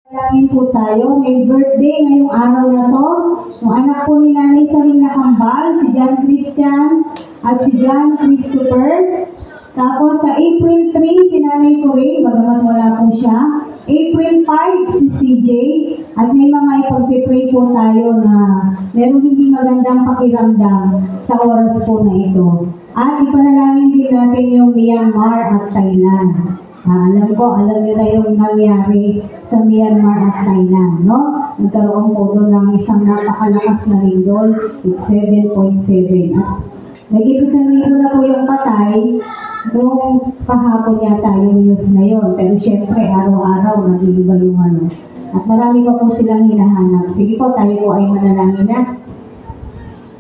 Dalangin po tayo. May birthday ngayong araw na to. Yung anak po ni Nanay Sarina Kambal, si John Christian at si John Christopher. Tapos sa April 3, si Nanay Corinne, bagamat wala po siya. April 5, si CJ. At may mga ipagpipray po tayo na meron hindi magandang pakiramdam sa oras po na ito. At ipanalangin din natin yung Myanmar at Thailand. Alam niyo na yung nangyari sa Myanmar at Thailand, no? Nagkaroon po doon ng isang napakalakas na lindol, it's 7.7. Nag-1,000 na po yung patay, noong kahapon yata yung news na yun. Pero syempre, araw-araw nag-iiba yung ano. At marami pa po silang hinahanap. Sige po, tayo po ay manalangin na.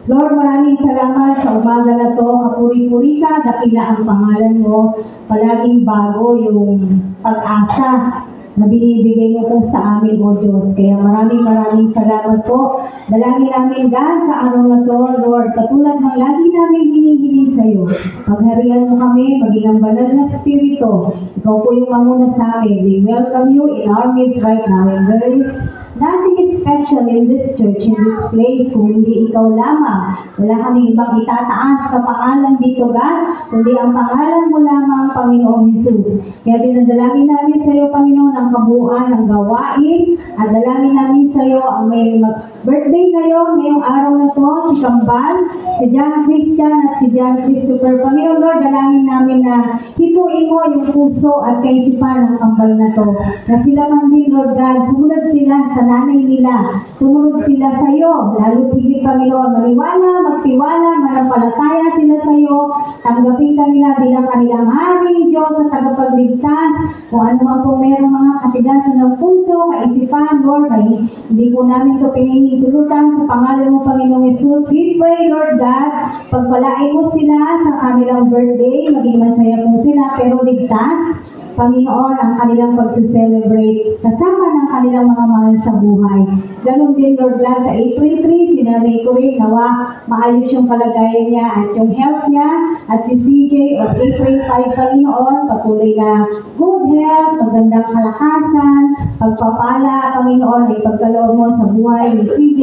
Lord, maraming salamat sa umaga na to. Kapuri-puri ka, dakila ang pangalan mo. Palaging bago yung pag-asa na binibigay mo po sa amin, O Diyos. Kaya maraming salamat po. Dalangin namin God sa araw na to, Lord. Katulad ng lagi namin hinihiling sa iyo. Pagharian mo kami, maging ang banal na spirito. Ikaw po yung mamuna sa amin. We welcome you in our midst right now. And there is nothing special in this church, in this place, kung hindi ikaw lamang. Wala kaming ibang itataas na pangalan dito, God, kundi ang pangalan mo lamang, Panginoong Jesus. Kaya dinadalangin namin sa iyo, Panginoon, ang kabuuan ng gawain, at dalangin namin sa iyo ang may birthday ngayon, ngayong araw na to, si Kambal, si John Christian at si John Christopher. Panginoon, Lord, dalangin namin na hipuin mo yung puso at kaisipan ng Kambal na to. Na sila man din, Lord God, sumunod sila sa nanay nila. Sumunod sila sa iyo. Lalo higit, Panginoon, maniwala, magtiwala, manampalataya sila sa iyo. Tanggapin kanila bilang kanilang hari, Diyos, at tagapagligtas. Kung ano man po mayroong mga katigasan ng puso, kaisipan, Lord, ay hindi po namin ito pinahihintulutan sa pangalan mo, Panginoong Jesus. We pray, Lord God, pagpalain mo sila sa kanilang birthday, maging masaya po sila, pero ligtas. Panginoon, ang kanilang pag-celebrate kasama ng kanilang mga mahal sa buhay. Ganon din, Lord God, sa April 3, sinanay ko rin, nawa maayos yung kalagayan niya at yung health niya, at si CJ on April 5, Panginoon, patuloy na good health, magandang kalakasan, pagpapala, Panginoon, ay pagkaloob mo sa buhay ni CJ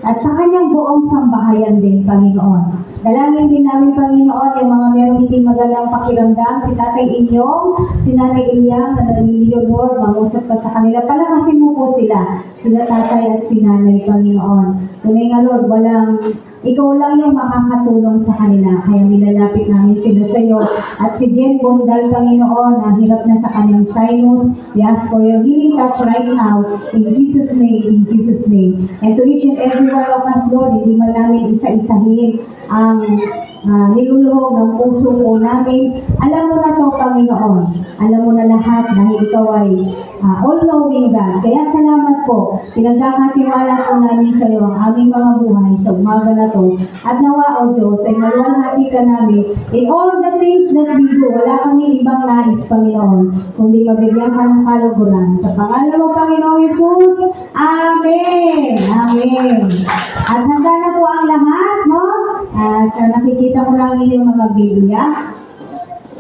at sa kanyang buong sambahayan din, Panginoon. Dalangin din namin, Panginoon, yung mga meron hindi magandang pakiramdam, si Tatay Inyong, si Nanay Ilyang, na naliliyo, Lord, mangusap ka sa kanila. Palakasin mo po sila Tatay at si Nanay, Panginoon. Tunay nga, Lord, ikaw lang yung makakatulong sa kanila. Kaya nilalapit namin sila sa iyo. At si Jen Bondal, Panginoon, na hirap na sa kanyang sinus. We ask for your healing touch right now. In Jesus' name, in Jesus' name. And to each and every one of us, Lord, hindi man namin isa-isahin ang niluluhog ng puso po namin. Alam mo na to, Panginoon. Alam mo na lahat dahil ikaw ay all-knowing God. Kaya salamat po. Pinagkakatiwala po namin sa iyo ang aming mga buhay sa umaga na to. At nawa, O Diyos, ay maluwalhati ka namin in all the things that we do. Wala kami ibang nais, Panginoon, kundi mabigyan ka ng kaluguran. Sa pangalan mo, Panginoong Jesus, Amen! Amen! At handa na po ang lahat, no? At nakikita ko lang yung mga Biblia.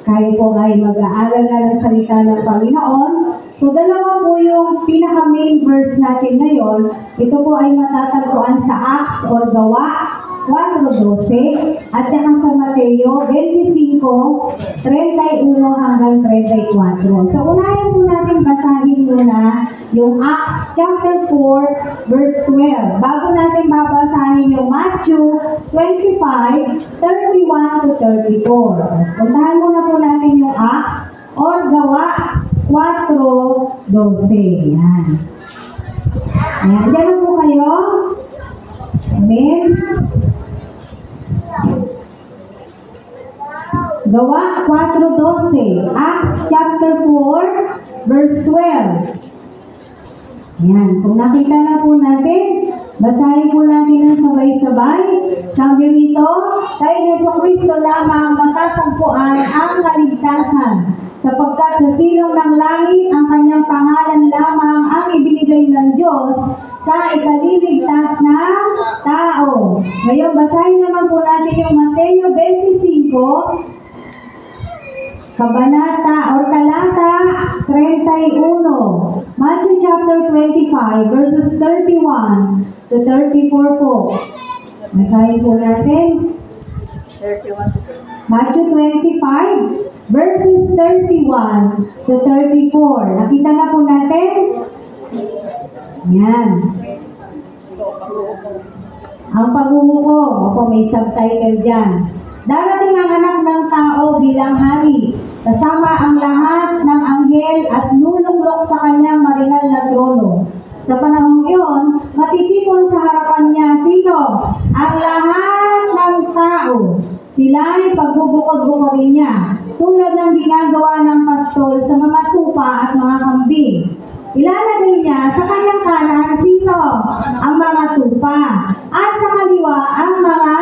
Kayo po ay mag-aaral na ng salita ng Panginoon. So, dalawa po yung pinaka-main verse natin ngayon. Ito po ay matatagpuan sa Acts or Gawa 4:12 at saka sa Mateo 25:31 hanggang 34. So, unahin po natin basahin muna yung Acts chapter 4 verse 12. Bago natin babasahin yung Matthew 25:31-34. Puntahan muna po natin yung Acts or Gawa 4:12. Yan. Ayan, dyan na po kayo. Amen. Gawa 4:12. Acts chapter 4 verse 12. Ayan, kung nakita na po natin, basahin po natin ng sabay-sabay. Sabi rito, kay Jesucristo lamang matatagpuan ang kaligtasan, sapagkat sa silong ng langit ang kanyang pangalan lamang ang ibinigay ng Diyos sa ikaliligtas ng tao. Ngayon, basahin naman po natin yung Mateo 25, Kabanata or Talata 31. Matthew chapter 25, verses 31 to 34 po. Basahin po natin. 31 to 30. Matthew 25, verses 31 to 34. Nakita na po natin? Yan. Ang paghuhukom. Opo, may subtitle dyan. Darating ang anak ng tao bilang hari, kasama ang lahat ng anghel at lulunglok sa kanyang maringal na trono. Sa panahong iyon, matitipon sa harapan niya sino? Ang lahat ng tao. Sila'y pagbubukod-bukodin niya, tulad ng ginagawa ng pastol sa mga tupa at mga kambing. Ilalagay niya sa kanyang kanan sino? Ang mga tupa. At sa kaliwa ang mga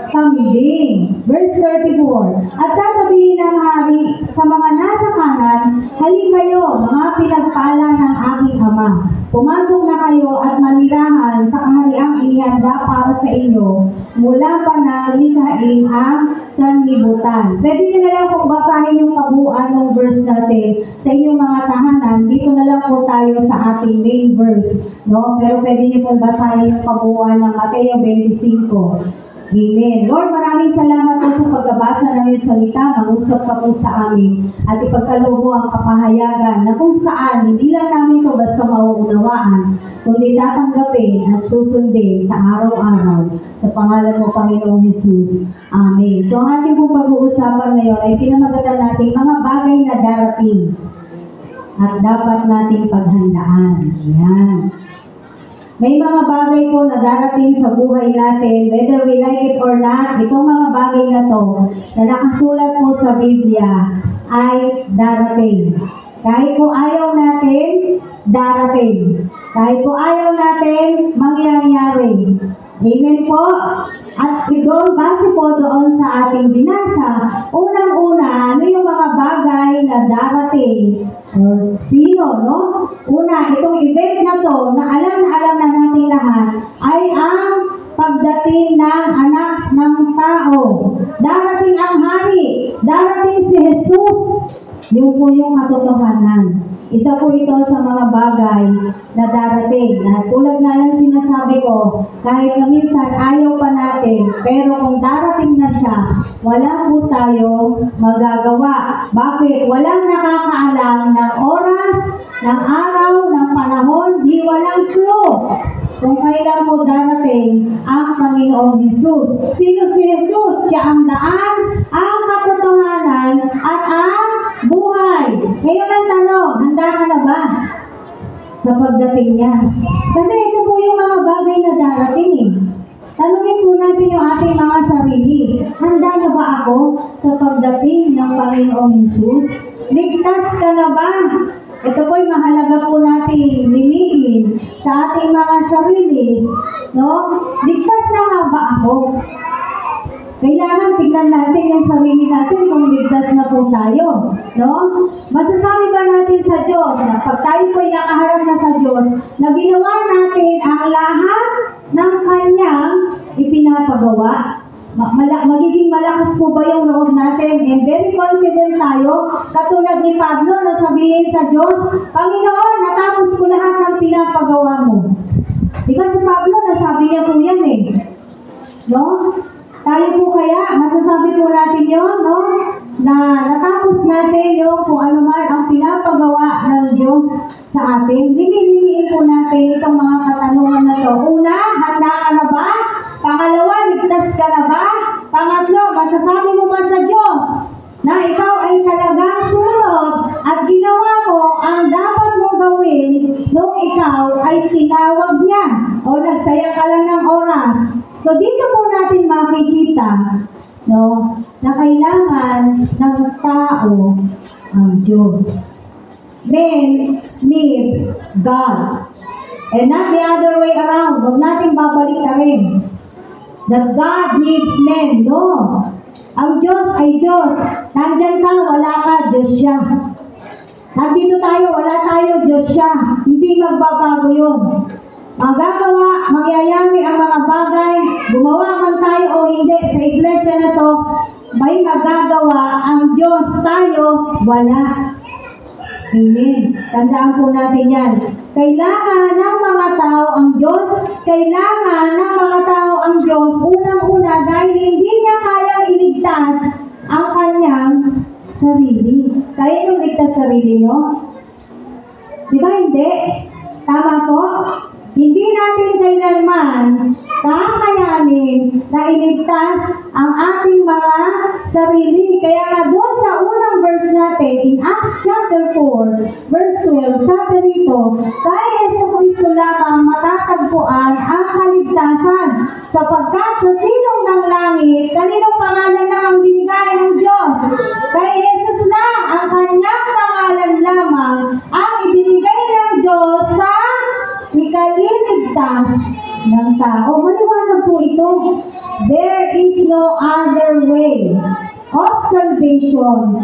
kambing. Verse 34. At sasabihin ng hari sa mga nasa kanan, halika kayo, mga pinagpala ng aking ama. Pumasok na kayo at manirahan sa kahariang inihanda para sa inyo mula pa na likhain ang sanlibutan. Pwede nyo na lang kung basahin yung kabuuan ng verse natin sa inyong mga tahanan. Dito na lang po tayo sa ating main verse. No? Pero pwede nyo pong basahin yung kabuuan ng Mateo 25. Amen. Lord, maraming salamat po sa pagbabasa ng iyong salita. Mangusap ka po sa amin at ipagkaloob mo ang kapahayagan na kung saan hindi lang namin ito basta mauunawaan, kundi tatanggapin at susundin sa araw-araw. Sa pangalan mo, Panginoong Jesus. Amen. So ang ating pong pag-uusapan ngayon ay pinamagatan natin mga bagay na darating at dapat nating paghandaan. Yan. May mga bagay po na darating sa buhay natin, whether we like it or not, itong mga bagay na to na nakasulat po sa Biblia ay darating. Kahit po ayaw natin, darating. Kahit po ayaw natin, mangyayari. Amen po? At doon, base po doon sa ating binasa, unang-una, ano yung mga bagay na darating? Or sino, no? Una, itong event na to, na alam na nating lahat, ay ang pagdating ng anak ng tao. Darating ang hari, darating si Jesus. Yung po yung katotohanan. Isa po ito sa mga bagay na darating. Na tulad nga lang sinasabi ko, kahit na minsan ayaw pa natin, pero kung darating na siya, wala po tayo magagawa. Bakit? Walang nakakaalam ng oras, ng araw, ng panahon, di walang clue kung kailan mo darating ang Panginoong Jesus. Sino si Jesus? Siya ang daan, ang katotohanan, at ang buhay. Ngayon ang tanong, handa ka na ba sa pagdating niya? Kasi ito po yung mga bagay na darating eh. Tanungin po natin yung ating mga sarili. Handa na ba ako sa pagdating ng Panginoong Jesus? Ligtas ka na ba? Ito po'y mahalaga po natin liniin sa ating mga sarili. No? Ligtas na nga ba ako? Kailangan tingnan natin yung sarili natin kung ligtas na po tayo. No? Masasabi ba natin sa Diyos na pag tayo po'y nakaharap na sa Diyos, na ginawa natin ang lahat ng Kanyang ipinapagawa? Magiging malakas po ba yung loob natin? And very confident tayo, katulad ni Pablo na sabihin sa Diyos, Panginoon, natapos ko lahat ng pinapagawa mo. Di ba si Pablo, nasabi niya po yan eh. No? Tayo po kaya, masasabi po natin yun, no? Na natapos natin yung kung ano man ang pinapagawa ng Diyos sa atin. Limi-limiin po natin itong mga katanungan na to. Una, handa ka na ba? Pangalawa, ligtas ka na ba? Pangatlo, masasabi mo ba sa Diyos na ikaw ay talagang sumunod at ginawa mo ang dapat mong gawin nung ikaw ay tinawag niya o nagsaya ka lang ng oras? So dito po natin makikita, no, na kailangan ng tao ang Diyos. Men need God. And not the other way around. Huwag natin babalik na rin. That God needs men. No. Ang Diyos ay Diyos. Nandyan ka, wala ka, Diyos siya. Nandito tayo, wala tayo, Diyos siya. Hindi magbabago yun. Magagawa, mangyayari ang mga bagay, gumawa man tayo o hindi, sa iglesia na to, may magagawa ang Diyos, tayo, wala. Amen. Tandaan po natin yan. Kailangan ng mga tao ang Diyos. Kailangan ng mga tao ang Diyos. Unang-una dahil hindi niya kayang iligtas ang kanyang sarili. Kaya yung ligtas sarili nyo? Di ba hindi? Tama po? Hindi natin kailanman kakayanin na iligtas ang ating mga sarili. Kaya nga doon sa unang verse natin, in Acts chapter 4, verse 12, sabi rito, kay Jesucristo lamang matatagpuan ang kaligtasan, sapagkat sa silong ng langit, kaninong pangalan na ang binigay ng Diyos? Kay Jesus lang ang kanyang pangalan lamang ang ibinigay ng Diyos sa ikaliligtas ng tao. Maliwanag po ito. There is no other way of salvation,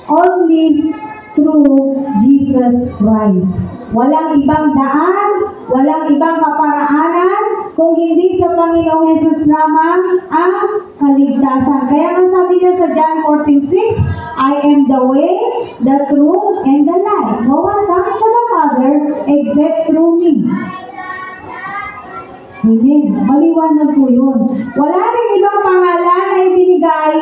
only through Jesus Christ. Walang ibang daan, walang ibang kaparaanan, kung hindi sa Panginoong Jesus lamang ang kaligtasan. Kaya nga sabi niya sa John 14:6, I am the way, the truth, and the life. No one comes to the Father except through me. Amen. Maliwanag po yun. Wala rin ibang pangalan na ibinigay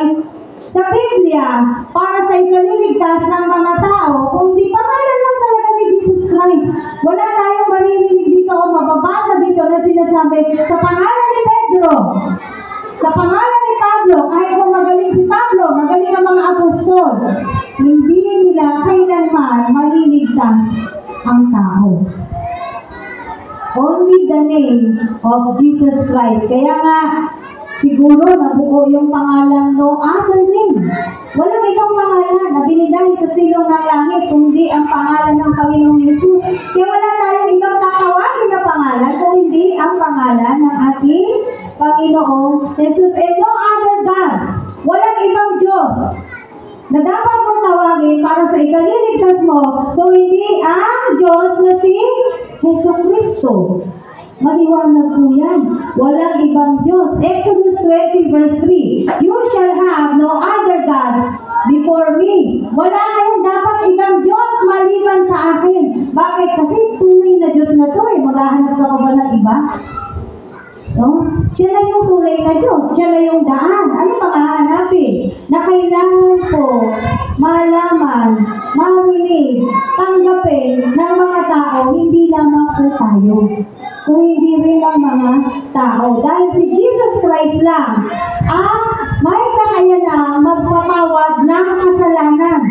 sa Biblia para sa ikaliligtas ng mga tao, kundi pangalan lang talaga ni Jesus Christ. Wala tayong maririnig dito o mababasa dito na sinasabi sa pangalan ni Pedro, sa pangalan ni Pablo, kahit kung magaling si Pablo, magaling ang mga apostol, hindi nila kailanman maliligtas ang tao. Only the name of Jesus Christ. Kaya nga, siguro nabuo yung pangalan no other name. Walang ibang pangalan na binigay sa silong ng langit, kundi ang pangalan ng Panginoong Jesus. Kaya wala tayong ibang tatawagin na pangalan, kung hindi ang pangalan ng ating Panginoong Jesus. And no other gods. Walang ibang Diyos na dapat mong tawagin para sa ikaliligtas mo, kung hindi ang Diyos na si Jesucristo. Maliwanag po yan. Walang ibang Diyos. Exodus 20 verse 3, you shall have no other gods before me. Wala kayong dapat ibang Diyos maliban sa akin. Bakit? Kasi tunay na Diyos na to eh. Maghahanap ka pa ba ng iba? No? Siya na yung tunay na Diyos. Siya na yung daan. Ano pang hahanapin? Na kailangan po malaman, marinig, tanggapin ng mga tao, hindi lamang po tayo, kung hindi rin ang mga tao. Dahil si Jesus Christ lang ang may kakayanang magpapawad ng kasalanan.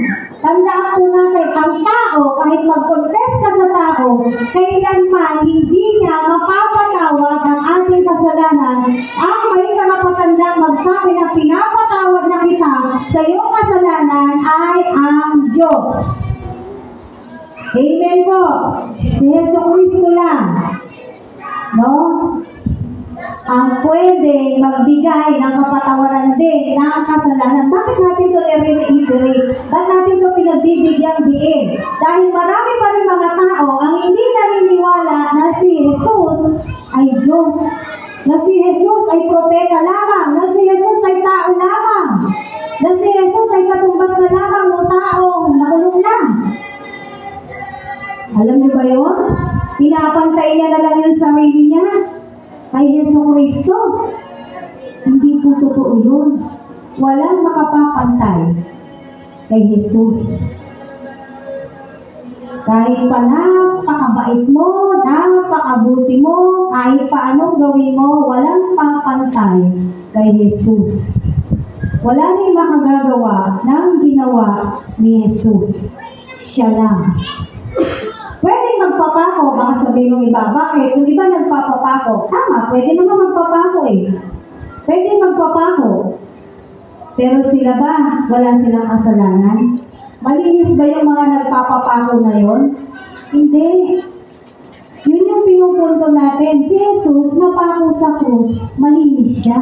Tandaan po natin, ang tao, kahit mag-confess ka sa tao, kailanman hindi niya mapapatawad ang ating kasalanan. Ang may karapatandang magsabi na pinapatawad na kita sa iyong kasalanan ay ang Diyos. Amen po. Si Jesucristo lang, no? Ang pwede magbigay ng kapatawaran din ng kasalanan. Bakit natin ito i-reiterate? Bakit natin ito pinagbibigyan diin? Dahil marami pa rin mga tao ang hindi naniniwala na si Jesus ay Diyos. Na si Jesus ay propeta lamang. Na si Jesus ay tao lamang. Na si Jesus ay katumbas na lamang ng taong nakulong na. Alam niyo ba yun? Pinapantay niya na lang yung sarili niya kay Jesucristo. Hindi po totoo yun. Walang makapapantay kay Jesus. Kahit pa napakabait mo, napakabuti mo, kahit pa anong gawin mo, walang papantay kay Jesus. Wala rin makagagawa ng ginawa ni Jesus. Siya lang. Pwede magpapako, baka sabihin ng iba, bakit? Kung iba nagpapapako, tama, pwede naman magpapako eh. Pwede magpapako. Pero sila ba, wala silang kasalanan? Malinis ba yung mga nagpapapako na yon? Hindi. Yun yung pinupunto natin. Si Jesus, napako sa krus, malinis siya.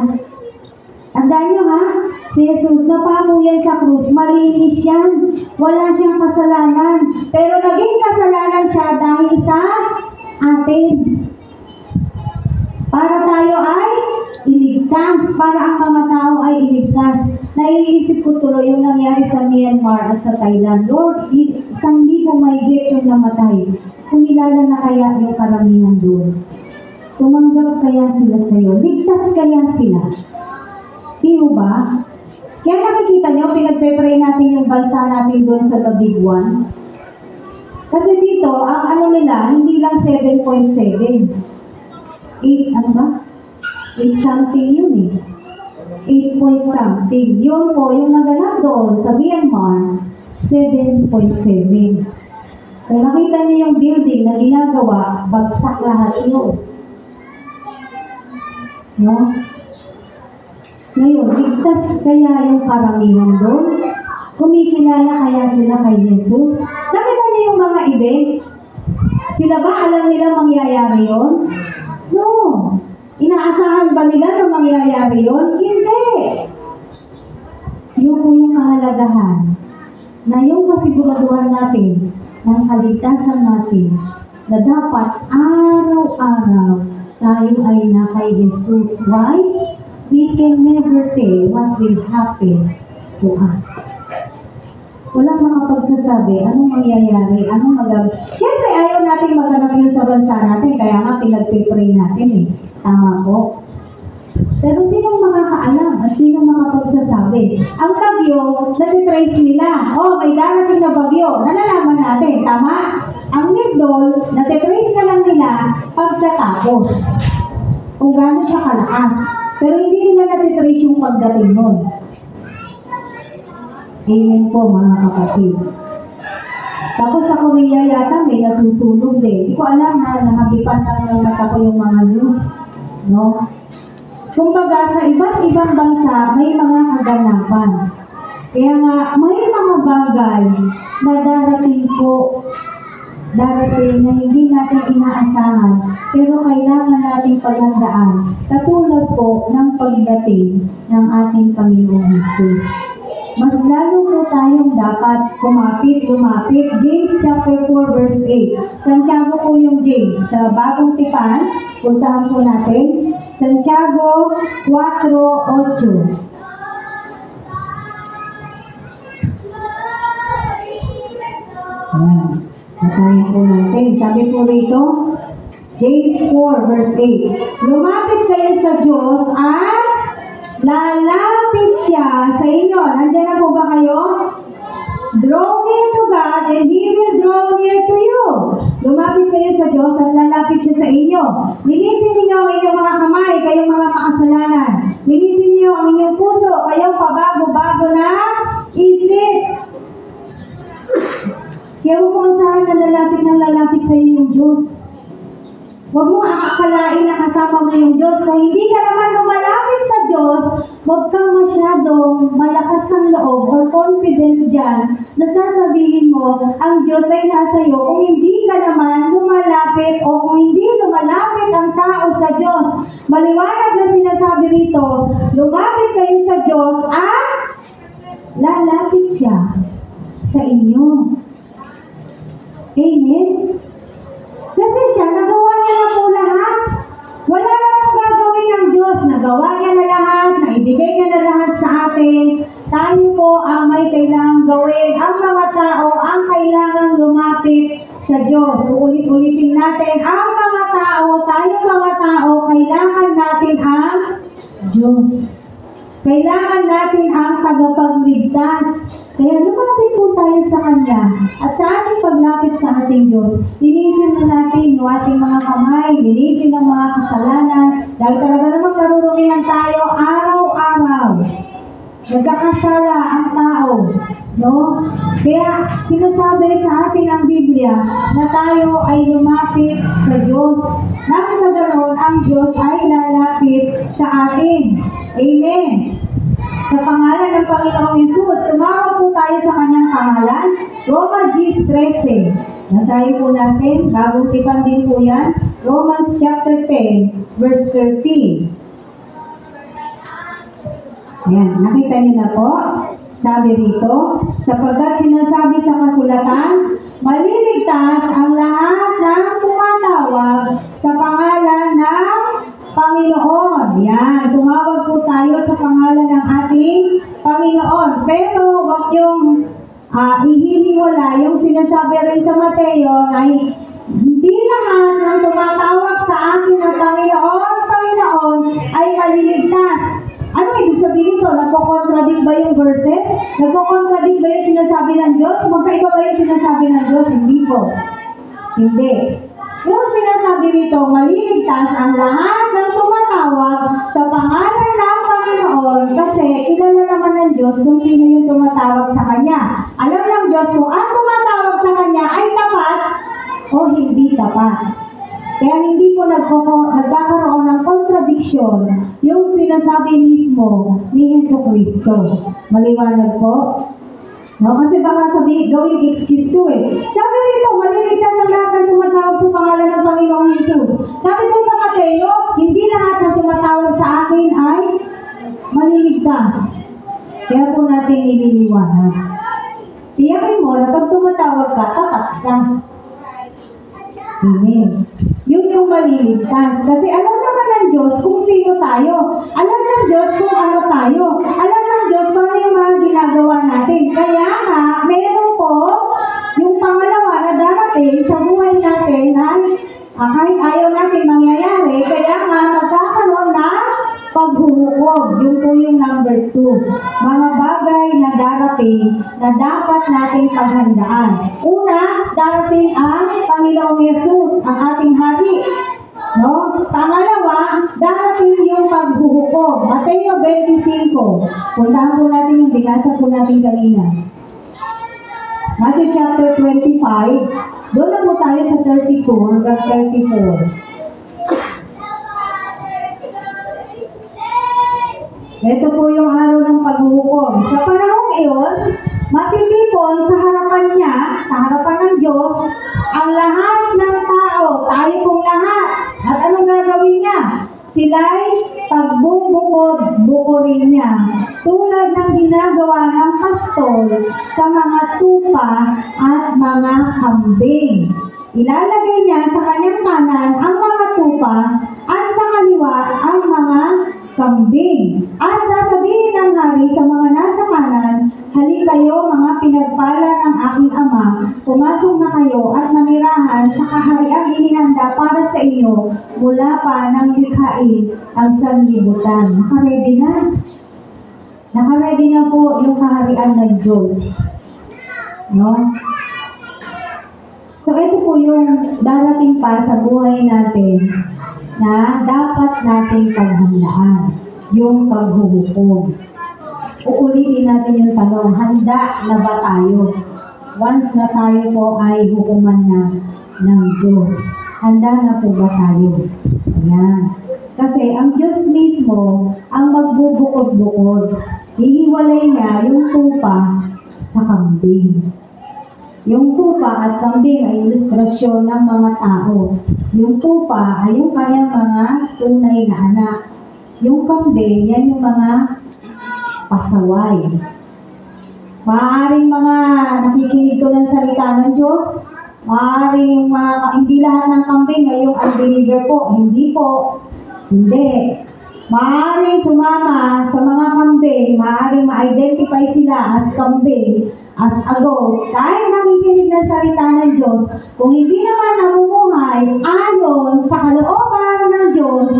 Tandaan nyo ha, si Jesus napako yan sa krus, malinis yan. Wala siyang kasalanan. Pero naging kasalanan siya dahil sa atin. Para tayo ay iligtas. Para ang mga tao ay iligtas. Naiisip ko tuloy yung nangyari sa Myanmar at sa Thailand. Lord, 1,000 mahigit yung namatay. Kumilala na kaya yung karamihan doon? Tumanggap kaya sila sa'yo? Ligtas kaya sila? Di ba? Kaya nakikita nyo, pinagpe-pray natin yung bansa natin doon sa The Big One. Kasi dito, ang ano nila, hindi lang 7.7. 8, ano ba? 8 something yun eh. 8 point something. Yun po, yung naganap doon sa Myanmar, 7.7. Kaya nakita niyo yung building na ginagawa, bagsak lahat yun. No? Ngayon, ligtas kaya yung karamihan doon? Kumikilala kaya sila kay Jesus? Nakita niyo yung mga event? Sila ba alam nila mangyayari yun? No. Inaasahan ba nila na mangyayari yun? Hindi. Yun po yung kahalagahan na yung kasiguraduhan natin ng kaligtasan natin na dapat araw-araw tayo ay na kay Jesus. Why? We can never tell what will happen to us. Walang makapagsasabi, anong mangyayari, anong magagawa. Siyempre, ayaw natin maganap yun sa bansa natin, kaya nga pinag-pray natin eh. Tama po. Pero sinong makakaalam at sinong makapagsasabi? Ang bagyo, natitrace nila. Oh, may darating na bagyo. Nalalaman natin, tama? Ang nigdol, natitrace na lang nila pagkatapos. Kung gaano siya kalakas. Pero hindi nila natitrace yung pagdating nun. Amen po mga kapatid. Tapos sa Korea yata may nasusunog din. Hindi ko alam na nahagipan lang ng mata ko yung mga news. No? Kumbaga sa iba't ibang bansa may mga kaganapan. Kaya nga may mga bagay na darating po. Darating na hindi natin inaasahan. Pero kailangan nating paghandaan. Katulad po ng pagdating ng ating Panginoong Jesus. Mas lalo po tayong dapat lumapit. James chapter 4 verse 8. Santiago po yung James. Sa bagong tipan, puntahan po natin. Santiago 4:8. Ayan. Basahin po natin. Sabi po rito, James 4 verse 8. Lumapit kayo sa Diyos at lalapit siya sa inyo. Nandiyan na po ba kayo? Draw near to God and He will draw near to you. Lumapit kayo sa Diyos at lalapit siya sa inyo. Linisin niyo ang inyong mga kamay, kayong mga makasalanan. Linisin niyo ang inyong puso, kayong pabago-bago na isip. Kaya huwag mo asahan na lalapit sa iyo yung Diyos. Huwag mo akalain na kasama mo yung Diyos. Kung hindi ka naman lumalapit sa Diyos, huwag kang masyadong malakas ang loob or confident dyan na sasabihin mo, ang Diyos ay nasa iyo. Kung hindi ka naman lumalapit o kung hindi lumalapit ang tao sa Diyos. Maliwanag na sinasabi rito, lumapit kayo sa Diyos at lalapit siya sa inyo. Amen? Kasi siya, nagawa niya na po lahat. Wala na nang gagawin ng Diyos. Nagawa niya na lahat, naibigay niya na lahat sa atin. Tayo po ang may kailangang gawin. Ang mga tao ang kailangang lumapit sa Diyos. Uulit-ulitin natin, ang mga tao, tayong mga tao, kailangan natin ang Diyos. Kailangan natin ang tagapagligtas. Kaya lumapit po tayo sa Kanya. At sa ating paglapit sa ating Diyos, linisin na natin yung ating mga kamay, linisin ang mga kasalanan. Dahil talaga naman karurumihan tayo araw-araw. Nagkakasala ang tao. No? Kaya sinasabi sa atin ang Biblia na tayo ay lumapit sa Diyos. Nang sa ganoon, ang Diyos ay lalapit sa atin. Amen. Sa pangalan ng Panginoong Hesus, tumawag po tayo sa kanyang pangalan. Romans 10:13. Nasahin po natin, bagong tipan din po yan. Romans chapter 10, verse 13. Ayan, nakita niyo na po. Sabi rito, sapagkat sinasabi sa kasulatan, maliligtas ang lahat ng tumatawag sa pangalan ng Panginoon. Yan, tumawag po tayo sa pangalan ng ating Panginoon. Pero huwag niyong ihiniwala yung sinasabi rin sa Mateo na hindi lahat ng tumatawag sa akin ng Panginoon ay maliligtas. Ano ibig sabihin nito? Nagko-contradict ba yung verses? Nagko-contradict ba yung sinasabi ng Diyos? Magkaiba ba yung sinasabi ng Diyos? Hindi po. Hindi. Yung sinasabi nito, maliligtas ang lahat ng tumatawag sa pangalan ng Panginoon kasi kilala naman ng Diyos kung sino yung tumatawag sa Kanya. Alam ng Diyos kung ang tumatawag sa Kanya ay tapat o hindi tapat. Kaya hindi po nagkakaroon ng contradiction yung sinasabi mismo ni Jesucristo. Maliwanag po? No, kasi baka gawing excuse to eh. Sabi rito, maliligtas ang lahat ng tumatawag sa pangalan ng Panginoong Jesus. Sabi doon sa Mateo, hindi lahat ng tumatawag sa akin ay maliligtas. Kaya po natin nililiwanag. Tiyakin mo na pag tumatawag ka, tapat ka. Amen. Yun yung maliligtas. Kasi alam naman ng Diyos kung sino tayo. Alam ng Diyos kung ano tayo. Alam ng Diyos kung ano yung mga ginagawa natin. Kaya nga, meron po yung pangalawa na darating sa buhay natin na kahit ayaw natin mangyayari, kaya nga nagkakaroon na paghuhukom. Yun po yung number 2. Mga bagay na darating na dapat nating paghandaan. Una, darating ang Panginoong Yesus, ang ating hari. No? Pangalawa, darating yung paghuhukom. Mateo 25. Puntahan po natin yung binasa po natin kanina. Matthew chapter 25. Doon na po tayo sa 32 hanggang 34. Ito po yung araw ng paghuhukom. Sa panahong iyon, matitipon sa harapan niya, sa harapan ng Diyos, ang lahat ng tao, tayo pong lahat. At anong gagawin niya? Sila'y pagbubukod-bukurin niya, tulad ng ginagawa ng pastol sa mga tupa at mga kambing. Ilalagay niya sa kanyang kanan ang mga tupa at sa kaliwa ang mga kambing. At sasabihin ng hari sa mga nasa kanan, "Hali kayo mga pinagpala ng aking ama, pumasok na kayo at manirahan sa kahariang inihanda para sa inyo mula pa nang likhain ang sanlibutan." Nakaredy na. Nakaredy na po yung kaharian ng Diyos. No? So ito po yung darating pa sa buhay natin na dapat nating paghandaan, yung paghuhukom. Uulitin natin yung tanong, handa na ba tayo? Once na tayo po ay hukuman na ng Diyos, handa na po ba tayo? Ayan. Kasi ang Diyos mismo ang magbubukod-bukod. Hihiwalay niya yung tupa sa kambing. Yung tupa at kambing ay ilustrasyon ng mga tao. Yung tupa ay yung kanyang mga tunay na anak. Yung kambing, yan yung mga pasaway. Maaaring mga nakikinig to ng salita ng Diyos, maaaring mga, hindi lahat ng kambing ay yung unbeliever po. Hindi po. Hindi. Maaaring sumama sa mga kambing, maaaring ma-identify sila as kambing, as a goat. Kahit nakikinig ng salita ng Diyos, kung hindi naman namumuhay ayon sa kalooban ng Diyos,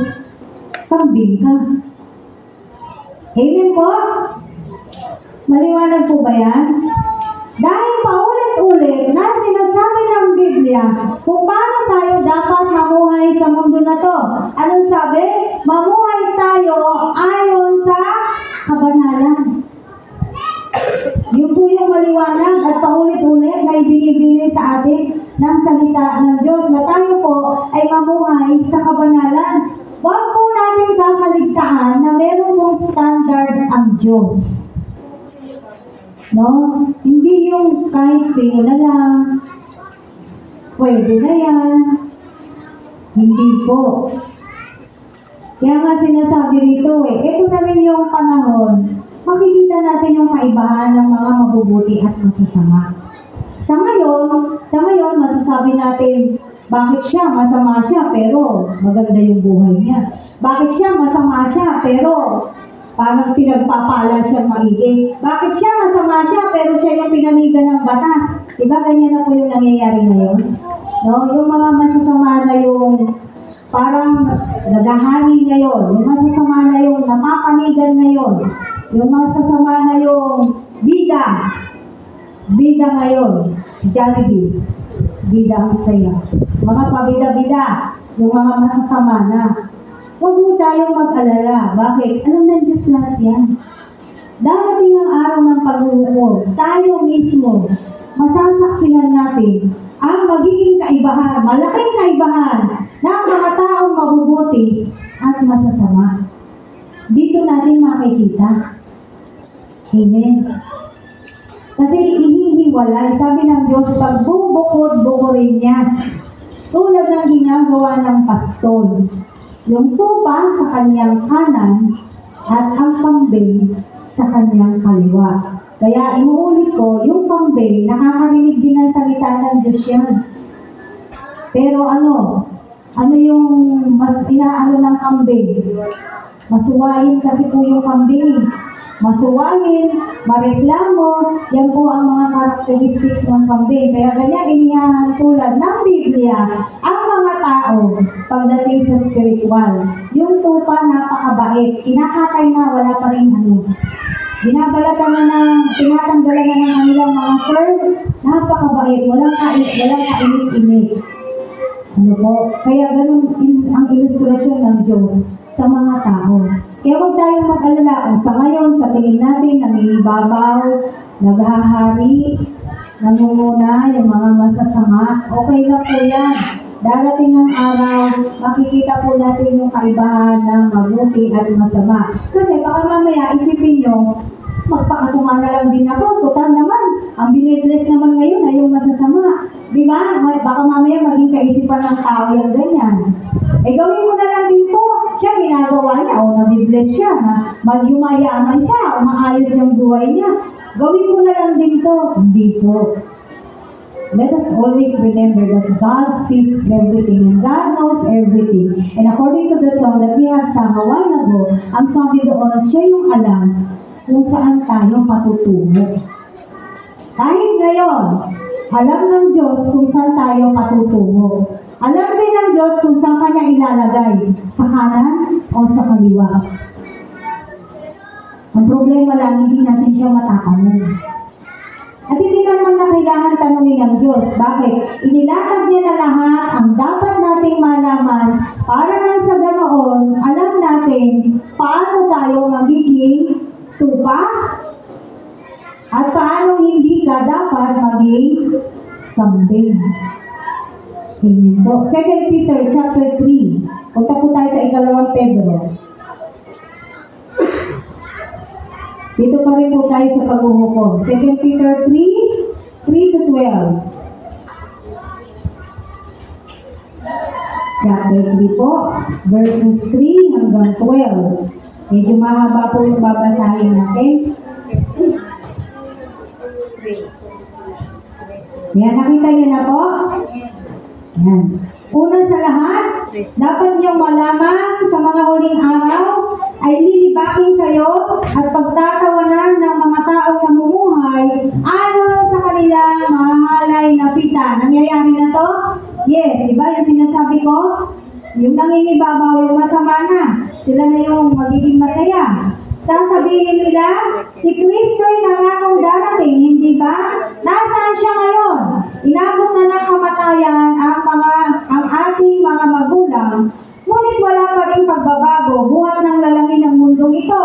kambing ka. Amen po? Maliwanag po ba yan? Dahil paulit-ulit na sinasabi ng Biblia kung paano tayo dapat mamuhay sa mundo na to. Anong sabi? Mamuhay tayo ayon sa kabanalan. Yun po yung maliwanag at paulit-ulit na ibinibigay sa atin ng salita ng Diyos na tayo po ay mamuhay sa kabanalan. Huwag po natin kakaligtaan na meron pong standard ang Diyos. No? Hindi yung kahit sino na lang, pwede na yan. Hindi po. Kaya nga sinasabi rito ito na rin yung panahon, makikita natin yung kaibahan ng mga mabubuti at masasama. Sa ngayon, masasabi natin, bakit siya, masama siya, pero maganda yung buhay niya. Bakit siya, masama siya, pero parang pinagpapala siyang maigi. Bakit siya? Masama siya, pero siya yung pinanigan ng batas. Diba ganyan na po yung nangyayari ngayon? No? Yung mga masasama na yung parang nagahari ngayon, yung masasama na yung napapanigan ngayon, yung masasama na yung bida ngayon, si Jollibee, bida ang saya. Mga pabida-bida, yung mga masasama na. Huwag mo tayong mag-alala. Bakit? Alam ng Diyos lahat yan. Darating ang araw ng paghuhukom, tayo mismo, masasaksihan natin ang magiging kaibahan, malaking kaibahan ng mga taong mabubuti at masasama. Dito natin makikita. Amen. Kasi ihihiwalay. Sabi ng Diyos, pag bubukod-bukurin niya, tulad ng ginagawa ng pastol. Yung tupa sa kanyang kanan at ang kambing sa kanyang kaliwa. Kaya inuulit ko, yung kambing, nakakarinig din ng salita ng Diyos yan. Pero ano yung mas inaano ng kambing? Masuwain kasi po yung kambing. Masuwain, mareklamo, yan po ang mga characteristics ng kambing. Kaya ganyan inihahan tulad ng Biblia ang mga tao pagdating sa spiritual. Yung tupa napakabait, kinakatay na wala pa rin binabalatan na tinatanggalan na ng kanilang mga fur, napakabait, walang kainit-init. Kaya ganun ang ilustrasyon ng Diyos sa mga tao. Kaya huwag tayong mag-alala kung sa ngayon, sa tingin natin, nangingibabaw, naghahari, nangunguna, yung mga masasama, okay lang po yan. Darating ang araw, makikita po natin yung kaibahan ng mabuti at masama. Kasi baka mamaya isipin nyo, magpakasama na lang din ako. Total naman, ang binibless naman ngayon ay yung masasama. Di ba? Baka mamaya maging kaisipan ng tao yung ganyan. Gawin mo na lang din po. Siya ginagawa niya o nabibless siya na magyumayaman siya o maayos yung buhay niya. Gawin mo na lang din to. Hindi po. Let us always remember that God sees everything and God knows everything. And according to the song that we have sung a while ago, ang sabi doon, siya yung alam kung saan tayo patutungo. Kahit ngayon, alam ng Diyos kung saan tayo patutungo. Alam din ng Diyos kung saan kanya ilalagay, sa kanan o sa kaliwa. Ang problema lang, hindi natin siya matatanong. At hindi naman na kailangan tanongin ng Diyos. Bakit? Inilatag niya na lahat ang dapat nating malaman para nang sa ganoon, alam natin paano tayo magiging tupa at paano hindi ka dapat maging kambing. Amen po. 2 Peter chapter 3. Punta po tayo sa 2 Pedro. Dito pa rin po tayo sa paghuhukom. 2 Peter 3:3-12. Chapter 3 po, verses 3 hanggang 12. Medyo mahaba po yung babasahin natin. Yan, nakita niyo na po? Yan. Una sa lahat, dapat niyong malaman sa mga huling araw ay lilibakin kayo at pagtatawanan ng mga taong namumuhay ayon sa kanilang mahalay na pita. Nangyayari na to? Yes, di ba? Yung sinasabi ko, yung nangingibabaw, yung masama na. Sila na yung magiging masaya. Sasabihin nila, si Kristo'y nangakong darating, hindi ba? Nasaan siya ngayon? Inabot na ng kamatayan ang ating mga magulang, ngunit wala pa rin pagbabago, buhat ng lalangin ng mundong ito.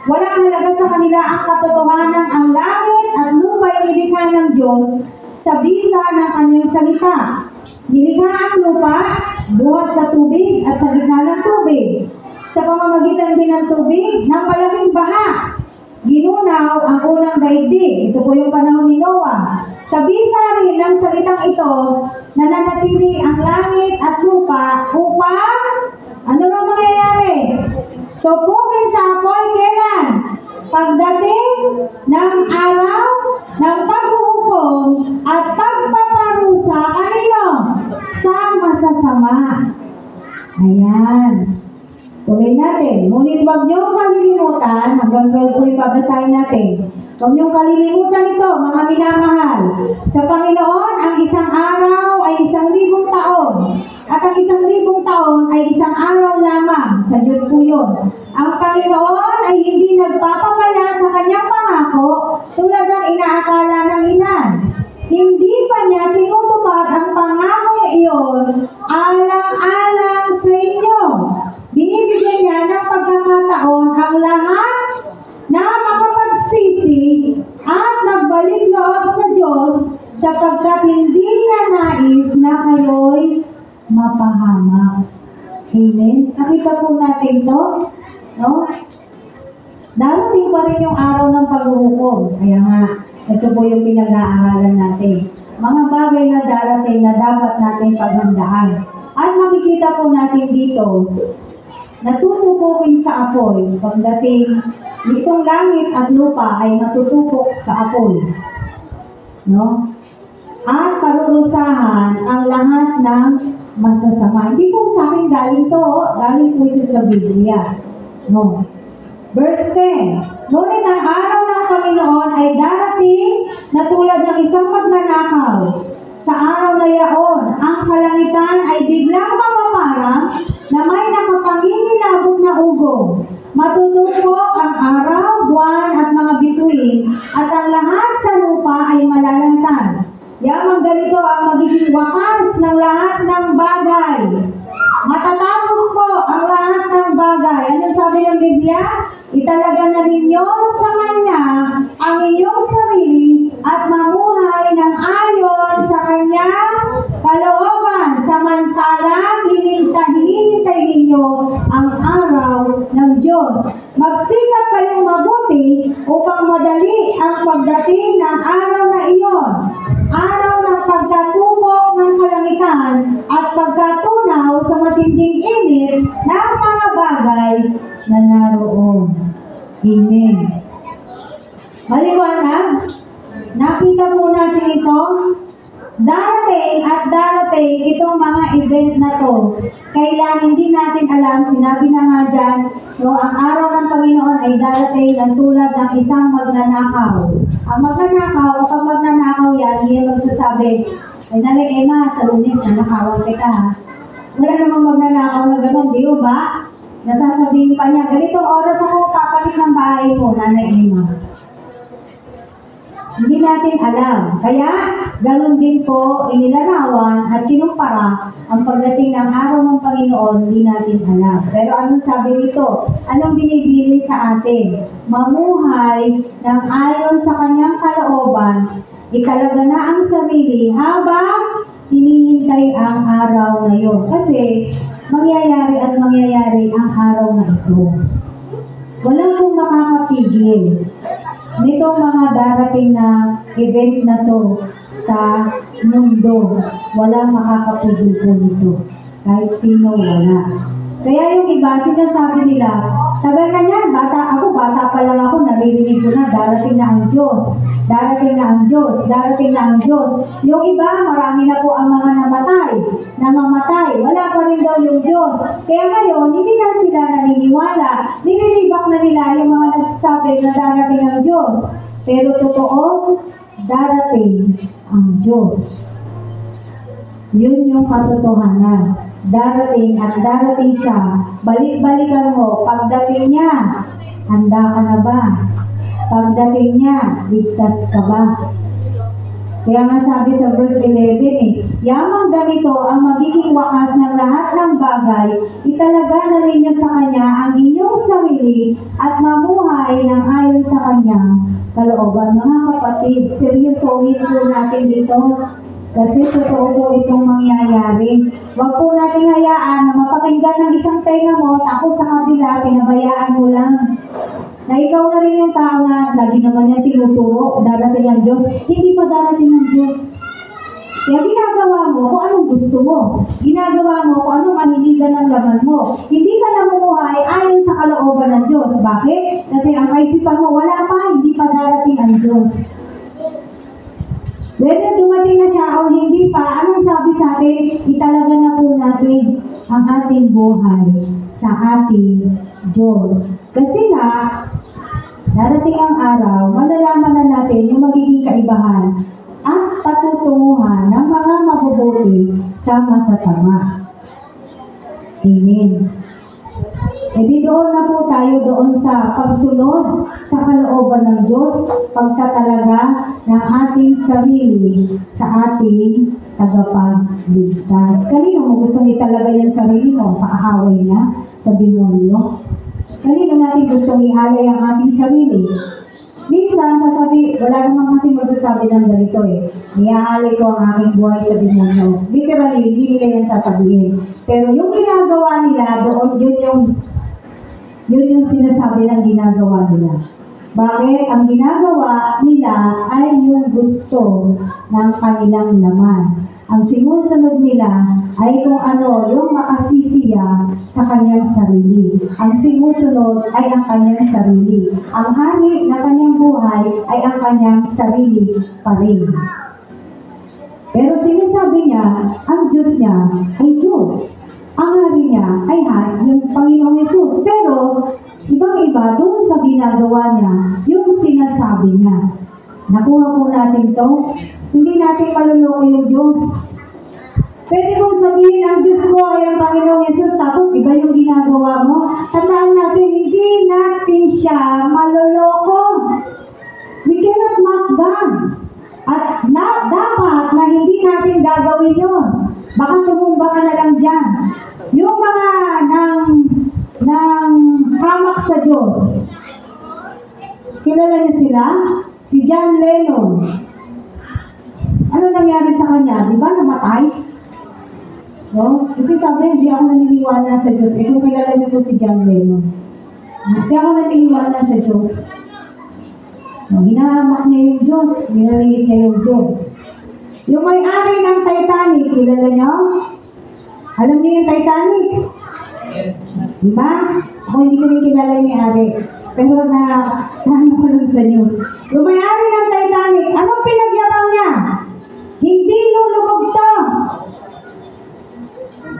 Walang halaga sa kanila ang katotohanan, ang langit at lupa'y nilikha ng Diyos sa bisa ng kanyang salita. Nilikha ang lupa, buhat sa tubig at sa gitna ng tubig. Sa pamamagitan din ng tubig, ng malaking baha. Ginunaw ang unang daigdig. Ito po yung panahon ni Noah. Sa bisa rin ng salitang ito, nananatili ang langit at lupa upang, ano na mangyayari? Tupukin sa apoy kailan? Pagdating ng araw ng paghuhukom at pagpaparusa kanino? Sa masasama. Ayan. Tuloy natin. Ngunit huwag niyong kalilimutan, hanggang 12 po ipabasahin natin. Huwag niyong kalilimutan ito, mga minamahal. Sa Panginoon, ang isang araw ay 1,000 taon. At ang 1,000 taon ay isang araw lamang. Sa Diyos po yun. Ang Panginoon ay hindi nagpapabaya sa kanyang pangako tulad ng inaakala ng ilan. Hindi pa niya tinutupad ang pangako iyon alang-alang sa inyo. Binibigyan niya ng pagkakataon ang lahat na makapagsisi at nagbalik loob sa Diyos sapagkat hindi niya nais na kayo'y mapahamak. Amen? Nakita po natin to, no? Darating pa rin yung araw ng paghuhukom. Kaya nga, ito po yung pinag-aaralan natin. Mga bagay na darating na dapat natin paghandaan. At makikita po natin dito, natutupukin sa apoy. Pagdating nitong langit at lupa ay matutupok sa apoy. No? At parurusahan ang lahat ng masasama. Hindi po sa akin galing to, galing po siya sa Biblia. No? Verse 10, ngunit ang araw ng Panginoon ay darating na tulad ng isang magnanakaw. Sa araw na yaon, ang kalangitan ay biglang mamamarang na may nakapangingilabot na ugong. Matutupok ang araw, buwan at mga bituin, at ang lahat sa lupa ay malalantad. Yamang ganito ang magiging wakas ng lahat ng bagay. Matatapos po ang lahat ng bagay. Ano sabi ng Biblia? Italaga na ninyo sa Kanya ang inyong sarili at mamuhay ng ayon sa Kanyang kalooban. Samantalang hinihintay ninyo ang araw ng Diyos. Magsikap kayong mabuti upang madali ang pagdating ng araw na iyon. Araw ng pagkatupok ng kalangitan at pagkatunaw sa matinding init ng mga bagay na naroon. Amen. Maliwanag, nakita po natin ito. Darating at darating itong mga event na to. Kailan hindi natin alam, sinabi na nga dyan, no, ang araw ng Panginoon ay darating ng tulad ng isang magnanakaw. Ang magnanakaw, kapag magnanakaw yan, hindi magsasabi, ay nalang Emma, sa Lunes, nanakawan kita ha. Wala namang magnanakaw na gano'n, di ba? Nasasabihin pa niya, ganitong oras ako papalit ng bahay mo, Nanay Emma. Hindi natin alam. Kaya, ganoon din po, inilarawan at kinumpara ang pagdating ng araw ng Panginoon, hindi natin alam. Pero anong sabi nito? Anong binibili sa atin? Mamuhay ng ayon sa Kanyang kalooban, italaga na ang sarili habang hinihintay ang araw na yun. Kasi, mangyayari at mangyayari ang araw na ito. Walang pong makakapigil nitong mga darating na event na to sa mundo. Walang makakapigil po nito. Kahit sino, wala. Kaya yung iba, sinasabi nila, tagal na yan, bata pa lang ako, naririnig ko na, darating na ang Diyos. Darating na ang Diyos, darating na ang Diyos. Yung iba, marami na po ang mga namamatay. Wala pa rin daw yung Diyos. Kaya ngayon, hindi na sila naniniwala. Nililibak na nila yung mga nagsasabi na darating ang Diyos. Pero totoo, darating ang Diyos. Yun yung katotohanan. Darating at darating siya. Balik-balikan mo. Pagdating niya, handa ka na ba? Pagdating niya, ligtas ka ba? Kaya nga sabi sa verse 11 yamang ganito ang magiging wakas ng lahat ng bagay, italaga na ninyo sa Kanya ang inyong sarili at mamuhay ng ayon sa Kanyang kalooban. Mga kapatid, seryosohin po natin dito. Kasi totoo po itong mangyayari. Huwag po natin hayaan na mapakinggan ng isang tenga mo tapos sa kabila, pinabayaan mo lang. Na ikaw na rin yung tao na lagi naman niya tinuturo, darating ang Diyos. Hindi pa darating ang Diyos. Kaya ginagawa mo kung anong gusto mo. Ginagawa mo kung anong maniligan ng laman mo. Hindi ka namumuhay ayon sa kalooban ng Diyos. Bakit? Kasi ang kaisipan mo, wala pa, hindi pa darating ang Diyos. Whether dumating na siya o hindi pa, anong sabi sa atin? Italaga na po natin. ang ating buhay sa ating Diyos. Kasi nga, darating ang araw, malalaman na natin yung magiging kaibahan at patutunguhan ng mga mabubuti sa masasama. Amen. E di doon na po tayo doon sa pagsunod sa kalooban ng Diyos, pagtatalaga ng ating sarili sa ating tagapagligtas. Kanino mo gusto italaga yung sarili mo? Sa kaaway niya? Sa demonyo? Kanino natin gustong ihalay ang ating sarili? Minsan, wala naman kasi magsasabi ng ganito iaalay ko ang aking buhay sa demonyo. Literally, hindi nila yan sasabihin. Pero yung ginagawa nila, doon yun yung sinasabi ng ginagawa nila. Bakit? Ang ginagawa nila ay yung gusto ng kanilang laman. Ang sinusunod nila ay kung ano yung makasisiya sa kanyang sarili. Ang sinusunod ay ang kanyang sarili. Ang hari na kanyang buhay ay ang kanyang sarili pa rin. Pero sinasabi niya, ang Diyos niya ay Diyos. Ang hari niya ay yung Panginoong Yesus. Pero, ibang-iba doon sa ginagawa niya, yung sinasabi niya. Nakuha po natin to. Hindi natin maluloko yung Diyos. Pwede kong sabihin, ang Diyos ko ay ang Panginoong Yesus, tapos iba yung ginagawa mo. Tandaan natin, hindi natin siya maluloko. We cannot mock God. At dapat na hindi natin gagawin yun. Baka tumumba ka na lang dyan. Yung mga nang hamak sa Diyos. Kilala niyo sila? Si John Lennon. Ano nangyari sa kanya? Di ba namatay? No? Kasi sabi, hindi ako naniniwala sa Diyos. Kung kilala niyo po si John Lennon. Hindi ako naniniwala sa Diyos. Hinahamak niya yung Diyos. Nilaliit niya yung Diyos. Yung may-ari ng Titanic, kilala niyo? Alam niyo yung Titanic? Diba? Ako hindi ko rin kilala yung may-ari. Pero naano ko lang sa news. Yung may-ari ng Titanic, anong pinagyabang niya? Hindi lulubog to.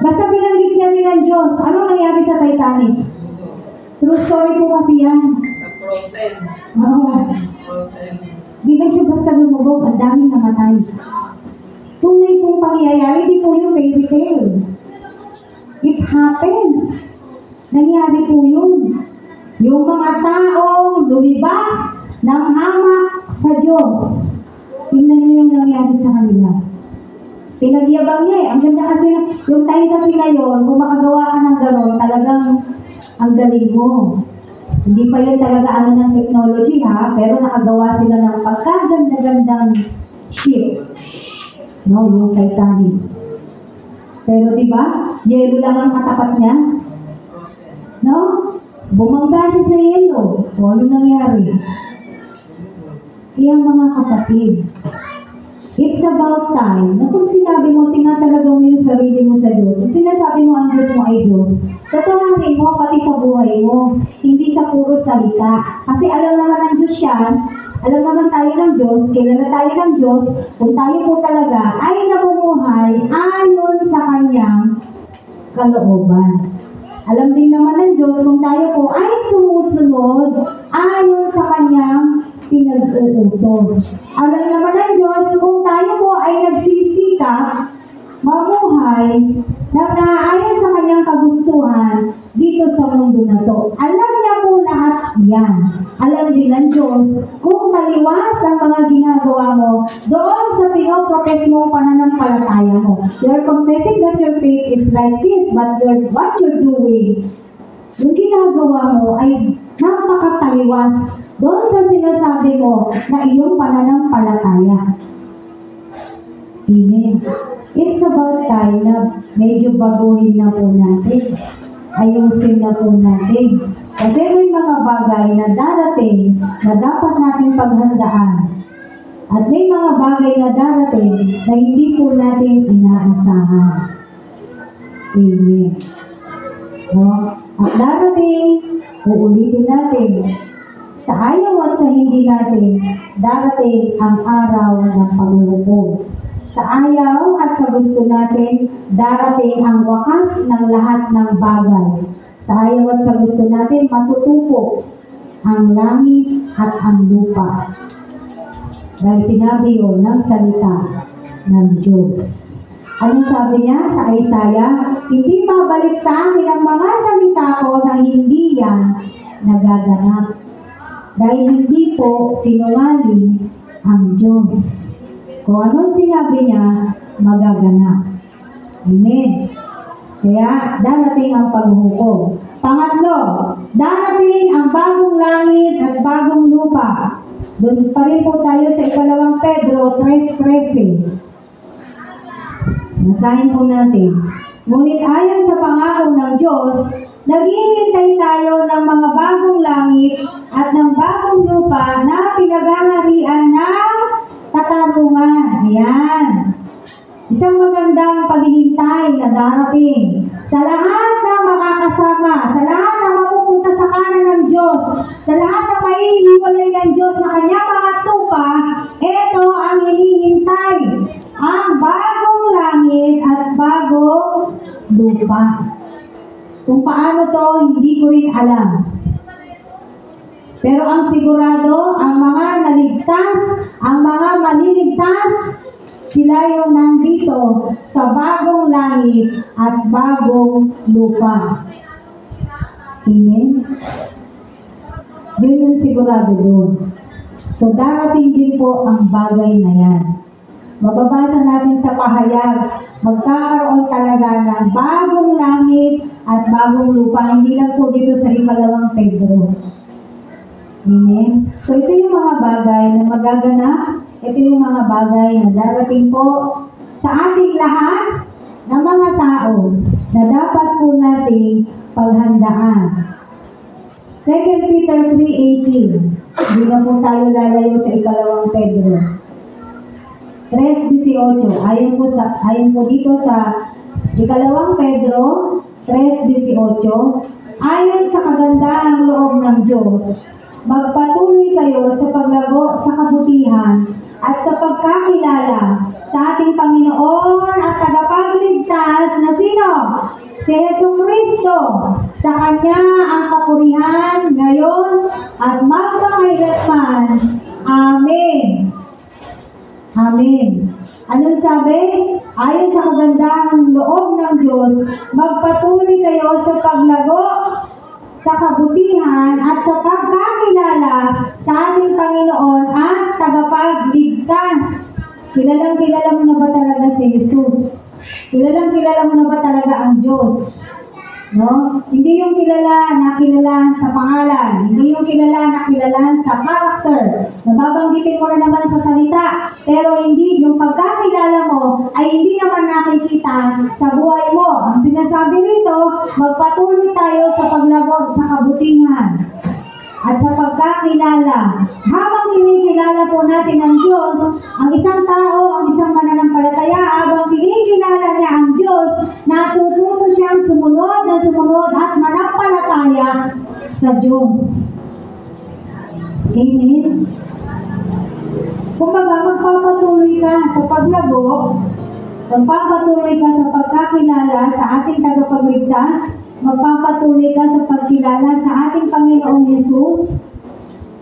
Basta binanggit niya rin ng Diyos. Anong nangyari sa Titanic? True story po kasi yan. Frozen. Oo. Frozen. Di ba siya basta lumubog? Ang daming namatay. Tunay pong pangyayari, di po yung fairy tale. It happens. Nangyari po yun. Yung mga taong lumibak ng hamak sa Diyos. Tingnan niyo yung nangyari sa kanila. Pinagyabang niya Ang ganda kasi, yung time kasi ngayon, kung makagawa ka ng gano'n, talagang ang galing mo. Hindi pa yun talaga ng technology pero nakagawa sila ng pagkaganda-gandang ship. No, yung Titanic. Pero diba, yelo lang ang katapat niya. No? Bumangga siya sa yelo. O ano nangyari? Kaya mga kapatid, it's about time na kung sinabi mo, tinatalaga mo yung sarili mo sa Diyos, kung sinasabi mo ang Diyos mo ay Diyos, totoonin mo pati sa buhay mo, hindi sa puro salita. Kasi alam naman ng Diyos yan, alam naman tayo ng Diyos, kilala tayo ng Diyos, kung tayo po talaga ay namumuhay ayon sa Kanyang kalooban. Alam din naman ng Diyos kung tayo po ay sumusunod ayon sa Kanyang pinag-uutos. Alam naman ng Diyos kung tayo po ay nagsisikap mabuhay na naayon sa Kanyang kagustuhan dito sa mundo na to. Alam niya po lahat yan. Alam din ng Diyos kung taliwas ang mga ginagawa mo doon sa pinoprofess mong pananampalataya mo. You're confessing that your faith is like this, but what you're doing, yung ginagawa mo ay napakataliwas doon sa sinasabi mo na iyong pananampalataya. Amen. It's about time na medyo baguhin na po natin. Ayusin na po natin. Kasi may mga bagay na darating na dapat natin paghandaan. At may mga bagay na darating na hindi po natin inaasahan. Amen. No? At darating, uulitin natin, sa ayaw at sa hindi natin, darating ang araw ng paghuhukom. Sa ayaw at sa gusto natin, darating ang wakas ng lahat ng bagay. Sa ayaw at sa gusto natin, matutupo ang langit at ang lupa. Dahil sinabi yun ng salita ng Diyos. Anong sabi niya sa Isaiah? Hindi babalik sa akin ang mga salita ko na hindi yan nagaganap. Dahil hindi po sinungaling ang Diyos. Kung anong sinabi niya, magaganap. Amen. Kaya darating ang paghuhukom. Pangatlo, darating ang bagong langit at bagong lupa. Doon pa rin po tayo sa 2 Pedro 3:13. Basahin po natin. Ngunit ayon sa pangako ng Diyos, naghihintay tayo ng mga bagong langit at ng bagong lupa na pinag-aharian ng katarungan. Ayan. Isang magandang paghihintay na darating sa lahat na makakasama, sa lahat na mapupunta sa kanan ng Diyos, sa lahat na maihiwalay ng Diyos na kanyang mga tupa. Ito ang hinihintay, ang bagong langit at bagong lupa. Kung paano to, hindi ko rin alam. Pero ang sigurado, ang mga naligtas, ang mga maliligtas, sila yung nandito sa bagong langit at bagong lupa. Amen? Yun yung sigurado doon. So darating din po ang bagay na yan. Mababasa natin sa pahayag, magkakaroon talaga ng bagong langit at bagong lupa. Hindi lang po dito sa 2 Pedro. Amen? So ito yung mga bagay na magaganap. Ito yung mga bagay na darating po sa ating lahat na mga tao na dapat po nating paghandaan. 2 Peter 3:18. Hindi na po tayo lalayo sa 2 Pedro. 3:18. Ayon po dito sa 2 Pedro 3:18. Ayon sa kagandahang loob ng Diyos, magpatuloy kayo sa paglago sa kabutihan at sa pagkakilala sa ating Panginoon at tagapagligtas na sino? Si Jesucristo. Sa Kanya ang kapurihan ngayon at magpakailanman. Amen. Amen. Anong sabi? Ayon sa kagandahang loob ng Diyos, magpatuloy kayo sa paglago sa kabutihan at sa pagkakilala sa ating Panginoon at tagapagligtas. Kilala mo na ba talaga si Jesus? Kilala mo na ba talaga ang Diyos? No? Hindi yung kilala na kilala sa pangalan. Hindi yung kilala na kilala sa character. Nababanggitin mo na naman sa salita. Pero hindi, yung pagkakilala mo ay hindi naman nakikita sa buhay mo. Ang sinasabi rito, magpatuloy tayo sa paglabog sa kabutihan at sa pagkakilala. Habang kinikilala po natin ang Diyos, ang isang tao, ang isang mananampalataya, habang kinikilala niya ang Diyos, natututo siyang sumunod at manampalataya sa Diyos. Amen? Kumbaga, magpapatuloy ka sa paglago, magpapatuloy ka sa pagkakilala sa ating tagapagligtas, magpapatuloy ka sa pagkilala sa ating Panginoong Yesus,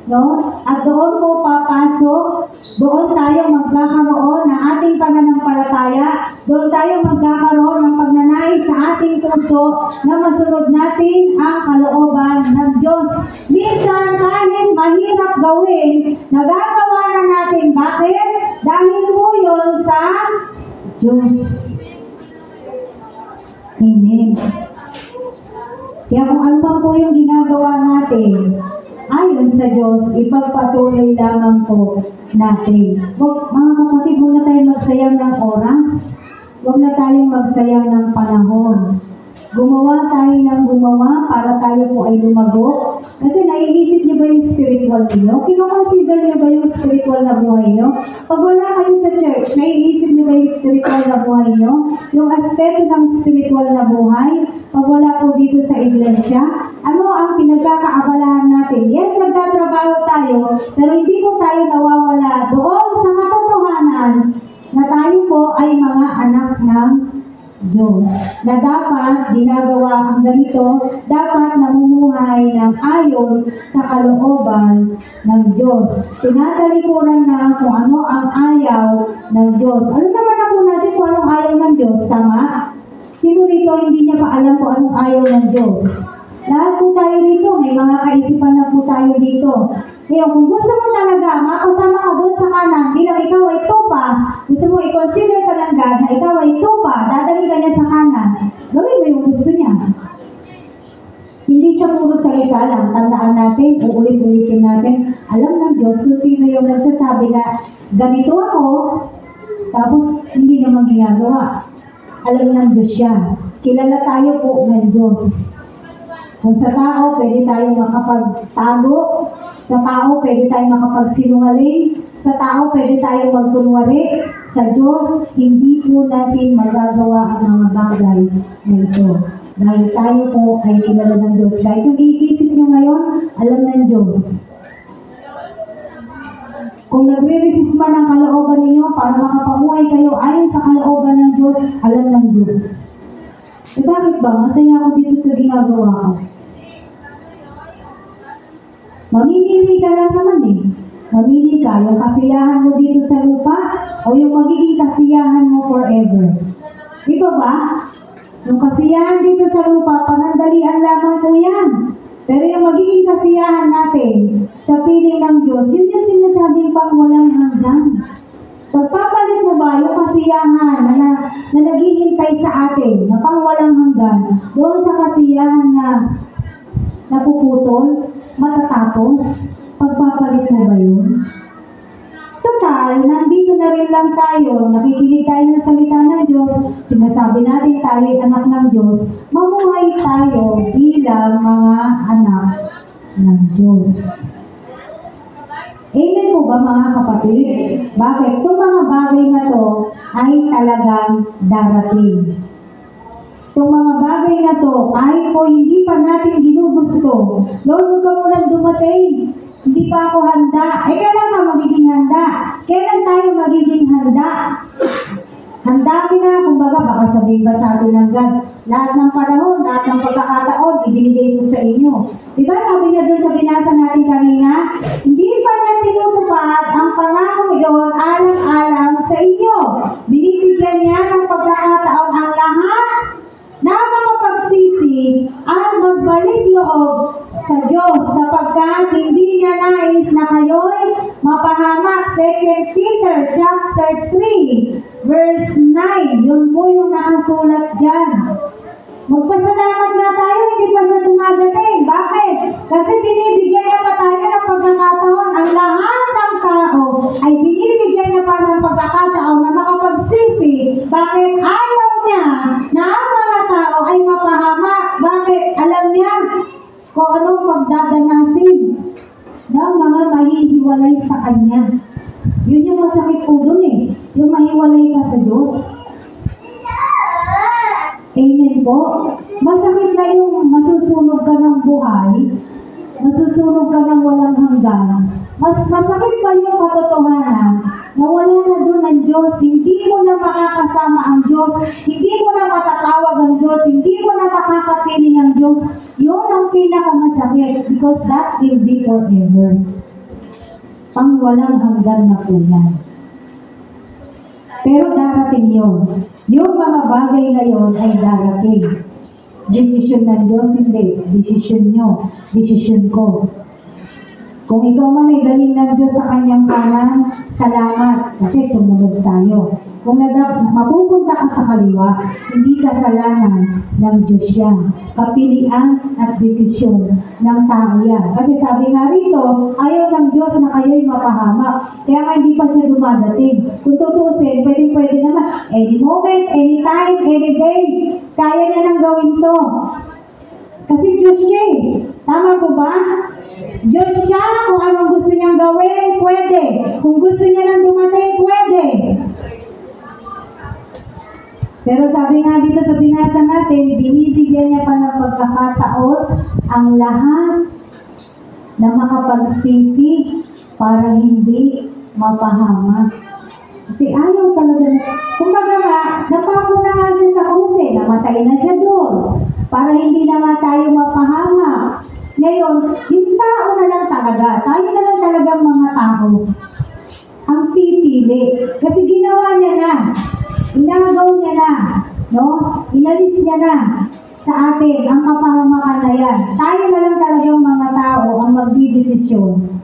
no? At doon po papasok, doon tayo magkakaroon ng ating pananampalataya, doon tayo magkakaroon ng pagnanais sa ating puso na masunod natin ang kalooban ng Diyos. Minsan, kahit mahirap gawin, nagagawa na natin. Bakit? Dahil po yun sa Diyos. Amen. Kaya kung ano pa po yung ginagawa natin, ayon sa Diyos, ipagpatuloy lamang po natin. Mga kapatid, huwag na tayo magsayang ng oras. Huwag na tayo magsayang ng panahon. Gumawa tayo ng gumawa para tayo po ay lumago. Kasi naiisip niyo ba yung spiritual niyo? Kino-consider niyo ba yung spiritual na buhay niyo? Pag wala kayo sa church, naiisip niyo ba yung spiritual na buhay niyo? Yung aspeto ng spiritual na buhay? Pag wala po dito sa iglesia, ano ang pinagkakaabalahan natin? Yes, nagtatrabaho tayo, pero hindi po tayo nawawala doon sa katotohanan na tayo po ay mga anak ng Diyos. Na dapat ginagawa ang ganito, dapat namumuhay ng ayos sa kalooban ng Diyos. Tinatalikuran na kung ano ang ayaw ng Diyos. Alam naman na po natin kung anong ayaw ng Diyos, tama? Sino rito hindi niya pa alam kung anong ayaw ng Diyos? Lahat po tayo dito, may mga kaisipan na po tayo dito. Ngayon, kung gusto mo talaga, makasama ka doon sa kanan, bilang ikaw ay tupa, gusto mo i-consider ka ng God na ikaw ay tupa, dadalhin ka niya sa kanan, gawin mo yung gusto niya. Hindi sa puro salita lang, tandaan natin, uulit-ulitin natin, alam ng Diyos kung sino yung nagsasabi na, ganito ako, tapos hindi naman ginagawa. Alam ng Diyos siya. Kilala tayo po ng Diyos. Kung sa tao, pwede tayong makapagtago. Sa tao, pwede tayong makapagsinungaling. Sa tao, pwede tayong magkunwari. Sa Diyos, hindi po natin magagawa ang mga bagay na ito. Dahil tayo po ay kilala ng Diyos. Kahit yung iisip nyo ngayon, alam ng Diyos. Kung nagre-resist man ang kalooban ninyo para makapamuhay kayo ayon sa kalooban ng Diyos, alam ng Diyos. Eh bakit ba? Masaya ako dito sa ginagawa ko. Mamimili ka lang naman eh. Mamili ka, yung kasiyahan mo dito sa lupa o yung magiging kasiyahan mo forever. Di ba? Yung kasiyahan dito sa lupa, panandalian lamang po yan. Pero yung magiging kasiyahan natin sa piling ng Diyos, yun yung sinasabing pang walang hanggan. Pagpapalit mo ba yung kasiyahan na naghihintay sa atin, na pang walang hanggan, doon sa kasiyahan na napuputol, matatapos, pagpapalit mo ba yun? Total, nandito na rin lang tayo, nakikinig tayo ng salita ng Diyos, sinasabi natin tayo anak ng Diyos, mamuhay tayo bilang mga anak ng Diyos. Amen po ba mga kapatid? Bakit? Itong mga bagay na to ay talagang darating. Itong mga bagay na to, kahit po hindi pa natin ginugusto, Lord, huwag ka mulang dumating. Hindi pa ako handa. Eh, kailan ka magiging handa? Kailan tayo magiging handa? Handa na, kumbaga, baka sabihin ba sa atin ng God, lahat ng panahon, lahat ng pagkakataon, ibinigay ko sa inyo. Diba sabi niya doon sa binasa natin kanina, hindi pa niya tinutupad ang pangako iyon alang-alang sa inyo. Binibigyan niya ng pagkakataon ang lahat na makapagsisi at magbalik loob sa Diyos sapagkat hindi niya nais na kayo'y mapahamak. 2 Peter chapter 3 verse 9, yun po yung nakasulat dyan. Magpasalamat nga tayo, hindi pa siya dumadating. Bakit? Kasi binibigyan niya pa tayo ng pagkakataon. Ang lahat ng tao ay binibigyan niya pa ng pagkakataon na makapagsisi. Bakit? Ayaw niya na ang mga tao ay mapahamak. Bakit? Alam niya kung anong pagdadanasin ng mga mahihiwalay sa Kanya. Yun yung masakit po dun eh. Yung mahiwalay ka sa Diyos. Amen po. Masakit na yung masusunog ka ng buhay, masusunog ka ng walang hanggan. Masakit pa yung katotohanan na wala na doon ang Diyos, hindi mo na makakasama ang Diyos, hindi mo na matatawag ang Diyos, hindi mo na makakapiling ang Diyos. Yun ang pinakamasakit because that will be forever. Pang walang hanggan na po yan. Pero darating yun. Yung mga bagay na yun ay darating. Desisyon ng Diyos, hindi. Desisyon nyo. Desisyon ko. Kung ikaw man ay galing ng Diyos sa kanyang kanan, salamat. Kasi sumunod tayo. Kung mapupunta ka sa kaliwa, hindi kasalanan ng Diyos yan. Kapilian at desisyon ng tao yan. Kasi sabi nga rito, ayaw ng Diyos na kayo'y mapahamak. Kaya nga hindi pa siya dumadating. Kung tutusin, pwede naman. Any moment, anytime, any day, kaya niya nang gawin to. Kasi Diyos siya eh. Tama po ba? Diyos siya, kung anong gusto niyang gawin, pwede. Kung gusto niya nang dumating, pwede. Pero sabi nga dito sa binasa natin, binibigyan niya pa ng pagkakataon ang lahat na makapagsisi para hindi mapahamak. Kasi ayaw talaga. Kumbaga nga, napako na nga siya sa krus eh. Namatay na siya doon. Para hindi na nga tayo mapahama. Ngayon, yung tao na lang talaga. Tayo na lang talaga mga tao. Ang pipili. Kasi ginawa niya na. Inagaw niya na. No? Inalis niya na sa atin ang kapahamakan na yan. Tayo na lang talagang mga tao ang magdidesisyon.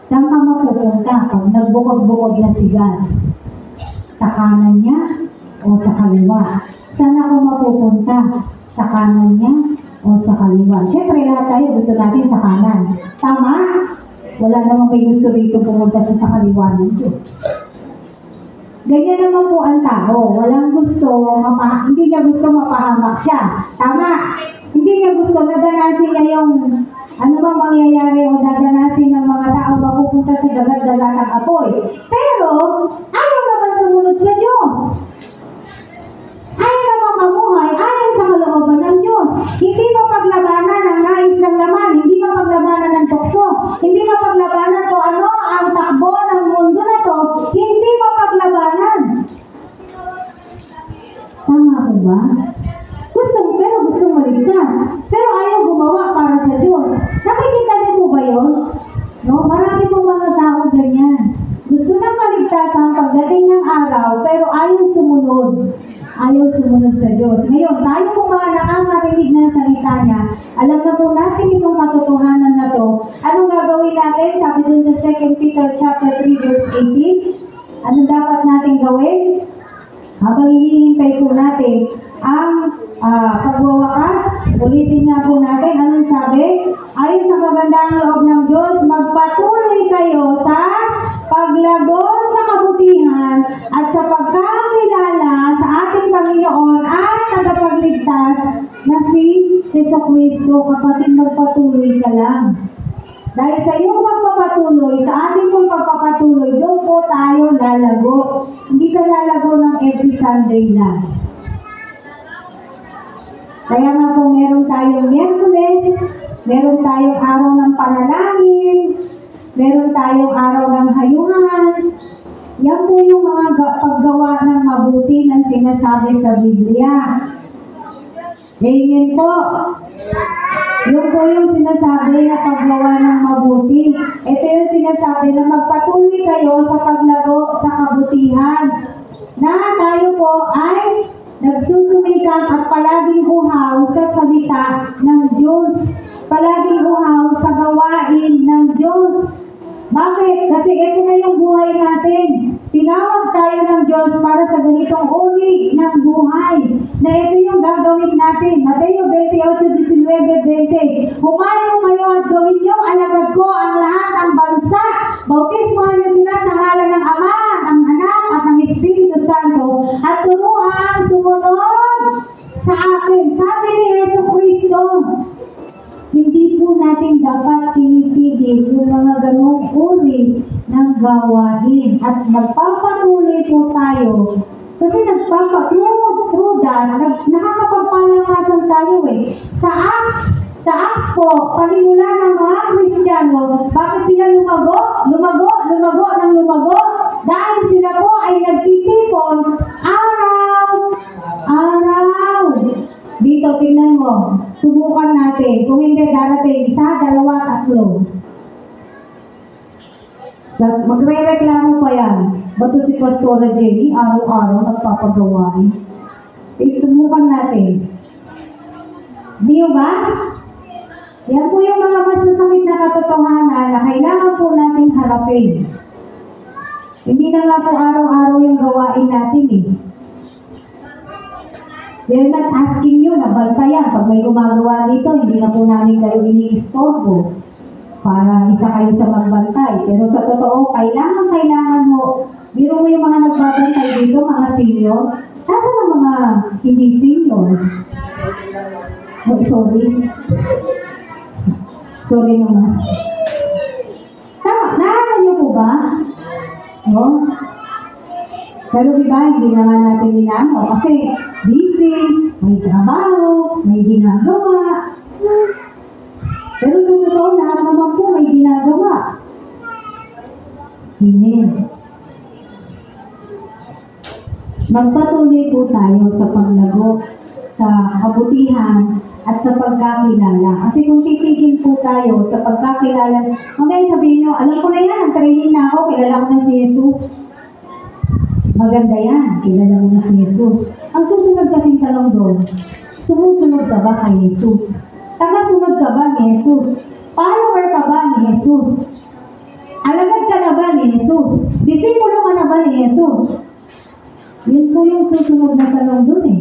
Saan ka mapupunta pag nagbukod-bukod na si God? Sa kanan niya o sa kaliwa? Saan ako mapupunta? Sa kanan niya o sa kaliwa? Siyempre lahat tayo gusto natin sa kanan. Tama? Wala namang may gusto rito pumunta siya sa kaliwa ng Diyos. Ganyan naman po ang tao. Walang gusto, hindi niya gusto mapahamak siya. Tama? Hindi niya gusto nadanasin niya yung ano bang mangyayari o dadanasin ng mga tao mapupunta sa dagat-dagat ng apoy. Pero, ayaw naman sumunod sa Diyos. Ayaw naman mamuhay, ayaw sa kalooban ng Diyos. Hindi mapaglabanan ang nais ng laman, hindi mapaglabanan ng tukso, hindi mapaglabanan kung ano ang takbo ng mundo na to, hindi mapaglabanan. Tama ko ba? Gusto maligtas. Pero ayaw gumawa para sa Diyos. Nakikita niyo po ba yun? No? Marami pong mga tao ganyan. Gusto na maligtasan pagdating ng araw, pero ayaw sumunod. Ayaw sumunod sa Diyos. Ngayon, tayo po mga nakakarinig ng salita niya, alam na po natin itong katotohanan na to. Anong gagawin natin? Sabi dun sa 2 Peter chapter 3 verse 18. Ano dapat natin gawin? Habang hinihintay po natin ang pagwawakas, ulitin nga po natin, anong sabi? Ayon sa kagandahang loob ng Diyos, magpatuloy kayo sa paglago sa kabutihan at sa pagkakilala sa ating Panginoon at tagapagligtas na si Jesucristo. Kapatid, magpatuloy ka lang. Dahil sa iyong pagpapatuloy, sa ating pong pagpapatuloy, doon po tayo lalago. Hindi ka lalago ng every Sunday lang. Kaya nga po meron tayong Miyerkules, meron tayong araw ng panalangin, meron tayong araw ng hayungan. Yan po yung mga paggawa ng mabuti ng sinasabi sa Biblia. Amen po. Yun po yung sinasabi na paggawa ng mabuti. Ito yung sinasabi na magpatuloy kayo sa paglago sa kabutihan. Na tayo po ay nagsusumikap at palaging uhaw sa salita ng Diyos. Palaging uhaw sa gawain ng Diyos. Bakit? Kasi ito na yung buhay natin. Tinawag tayo ng Diyos para sa ganitong uri ng buhay. Na ito yung gagawin natin. Mateo 28:19-20. Humayo kayo at gawin niyong alagad ko ang lahat ng bansa. Bautismohan niyo sila sa ngalan ng Ama, ng Anak, at ng Espiritu Santo. At turuan sumunod sa akin. Sabi ni Jesucristo, hindi po natin dapat tinitigil yung mga ganong uri ng gawain. At magpapatuloy po tayo. Kasi through that, nakakapagpalakasan tayo eh. Sa Acts po, panimula ng mga Kristiyano, bakit sila lumago? Lumago dahil sila po ay nagtitipon araw. Dito, tingnan mo. Subukan natin. Kung hindi darating, 1, 2, 3. Magre-reklamo pa yan. Bato si Pastora Jenny, araw-araw nagpapagawain. Subukan natin. Di ba? Yan po yung mga masasakit na katotohanan na kailangan po natin harapin. Hindi na nga po araw-araw yung gawain natin eh. They're not asking you na bantayan. Pag may gumagawa dito, hindi na po namin kayo ini-istorbo para isa kayo sa magbantay. Pero sa totoo, kailangan mo. Biro mo yung mga nagbabantay dito, mga senior. Saan ang mga hindi senior? Oh, sorry naman. Tama, naalala niyo po ba? No? Pero diba, hindi naman natin inano kasi busy, may trabaho, may ginagawa. Pero sa totoo, lahat naman po may ginagawa. Amen. Magpatuloy po tayo sa paglago, sa kabutihan, at sa pagkakilala. Kasi kung titigil po tayo sa pagkakilala, mamaya sabihin nyo, alam ko na yan, nag-training na ako, kilala ko na si Jesus. Maganda yan, kilala mo na si Jesus. Ang susunod kasing tanong doon, sumusunod ka ba kay Jesus? Tagasunod ka ba ni Jesus? Follower ka ba ni Jesus? Alagad ka na ba ni Jesus? Disipulo ka na ba ni Jesus? Yun po yung susunod na tanong doon eh.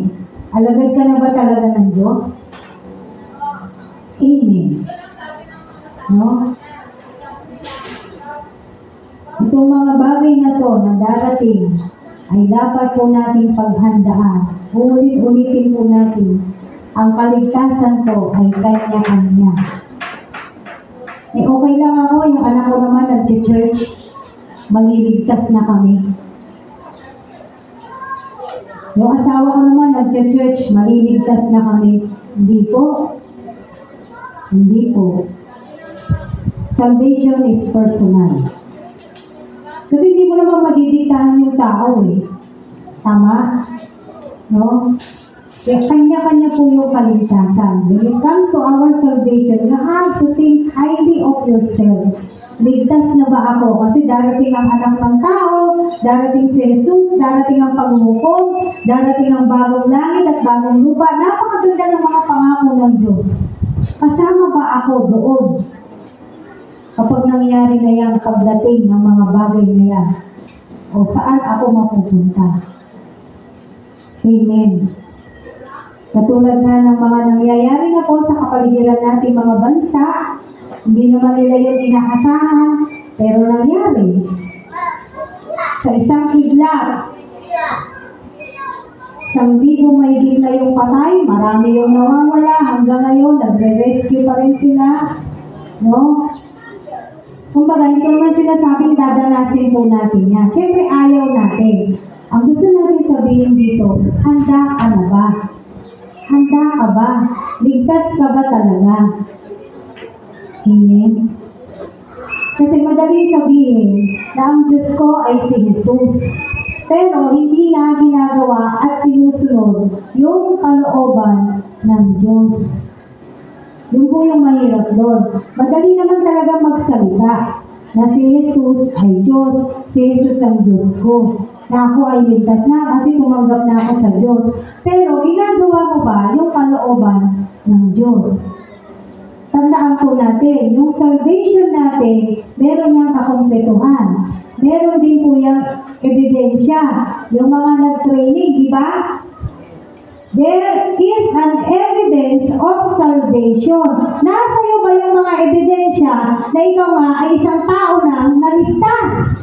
Alagad ka na ba talaga ng Diyos? Amen. No? Itong mga bagay na to na darating ay dapat po nating paghandaan. Ulit-ulitin po natin. Ang kaligtasan ko ay kanya-kanya. Okay lang ako, yung anak ko naman nag-church, maliligtas na kami. Yung asawa ko naman nag-church, maliligtas na kami. Hindi po. Hindi po. Salvation is personal. Kasi hindi mo naman madidiktahan yung tao eh. Tama? No? Kaya kanya-kanya po yung kaligtasan. When it comes to our salvation, you have to think highly of yourself. Ligtas na ba ako? Kasi darating ang anak ng tao, darating si Jesus, darating ang paghuhukom, darating ang bagong langit at bagong lupa. Napakaganda ng mga pangako ng Diyos. Kasama ba ako doon? Kapag nangyari na yan, pagdating ng mga bagay na yan, o saan ako mapupunta? Amen. Katulad na ng mga nangyayari na po sa kapaligiran nating mga bansa, hindi naman nila yan inaasahan, pero nangyari. Sa isang kidlat, 1,000 mahigit na yung patay, marami yung nawawala, hanggang ngayon, nagre-rescue pa rin sila. No? Kumbaga, hindi naman sinasabing dadanasin po natin yan. Siyempre, ayaw natin. Ang gusto natin sabihin dito, handa ka na ba? Handa ka ba? Ligtas ka ba talaga? Amen? Kasi madaling sabihin na ang Diyos ko ay si Jesus. Pero hindi na ginagawa at sinusunod yung kalooban ng Diyos. Yun po yung mahirap doon. Madali naman talaga magsalita na si Jesus ay Diyos, si Jesus ang Diyos ko. Na ako ay ligtas na kasi tumanggap na ako sa Diyos. Pero ginagawa mo ba yung kalooban ng Diyos? Tandaan po natin, yung salvation natin, meron niyang kakumpletuhan. Meron din po yung ebidensya. Yung mga nag-training, di ba? There is an evidence of salvation. Nasa iyo ba yung mga ebidensya na ikaw nga ay isang tao na naligtas?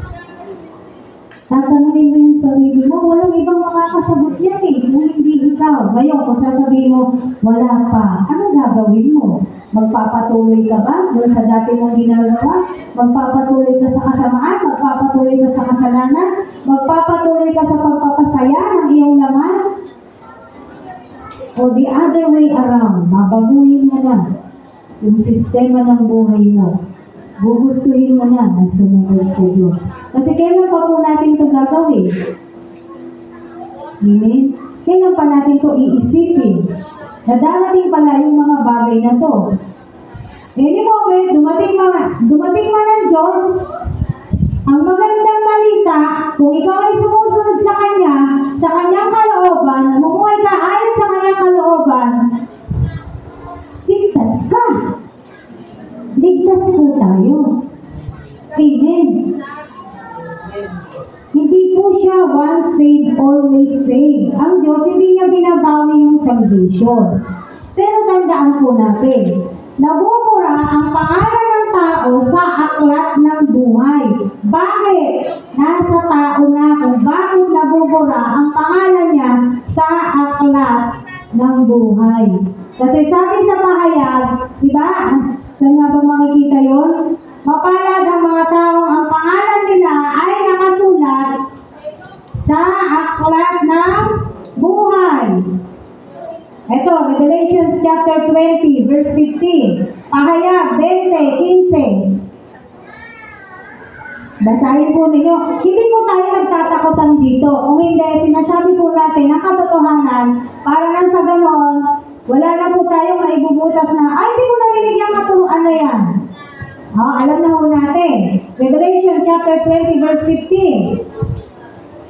Tatanungin mo yung sarili mo, walang ibang makakasagot yan eh, kung hindi ikaw. Ngayon, kung sasabihin mo, wala pa, anong gagawin mo? Magpapatuloy ka ba doon sa dati mong ginagawa? Magpapatuloy ka sa kasamaan? Magpapatuloy ka sa kasalanan? Magpapatuloy ka sa pagpapasaya ng iyong laman? O the other way around, babaguhin mo na yung sistema ng buhay mo. Gugustuhin mo na na sumunod sa Diyos. Kasi kailan pa po natin ito gagawin? Amen? Kailan pa natin ito iisipin? Na darating pala yung mga bagay na to. Any moment, dumating man ng Diyos, ang magandang balita, kung ikaw ay sumusunod sa Kanyang kalooban, mamuhay ka ayon sa Kanyang kalooban, ligtas ka. Ligtas po tayo. Amen. Hindi po siya once saved, always saved. Ang Diyos, hindi niya binabawi yung salvation. Pero tandaan po natin, nabubura ang pangalan ng tao sa aklat ng buhay. Bakit? Nasa tao na kung bakit nabubura ang pangalan niya sa aklat ng buhay. Kasi sabi sa pahayag, di ba? Saan nga ba makikita yun? Mapalad ang mga taong ang pangalan nila ay nakasulat sa aklat ng buhay. Ito, Revelations chapter 20, verse 15. Pahayag 20:15. Basahin po ninyo. Hindi po tayo nagtatakutan dito. Kung hindi, sinasabi po natin ang katotohanan para nang sa ganon, wala na po tayong maibubutas na, ay, hindi ko narinig yung katuruan na yan. Alam na po natin. Revelation chapter 20 verse 15.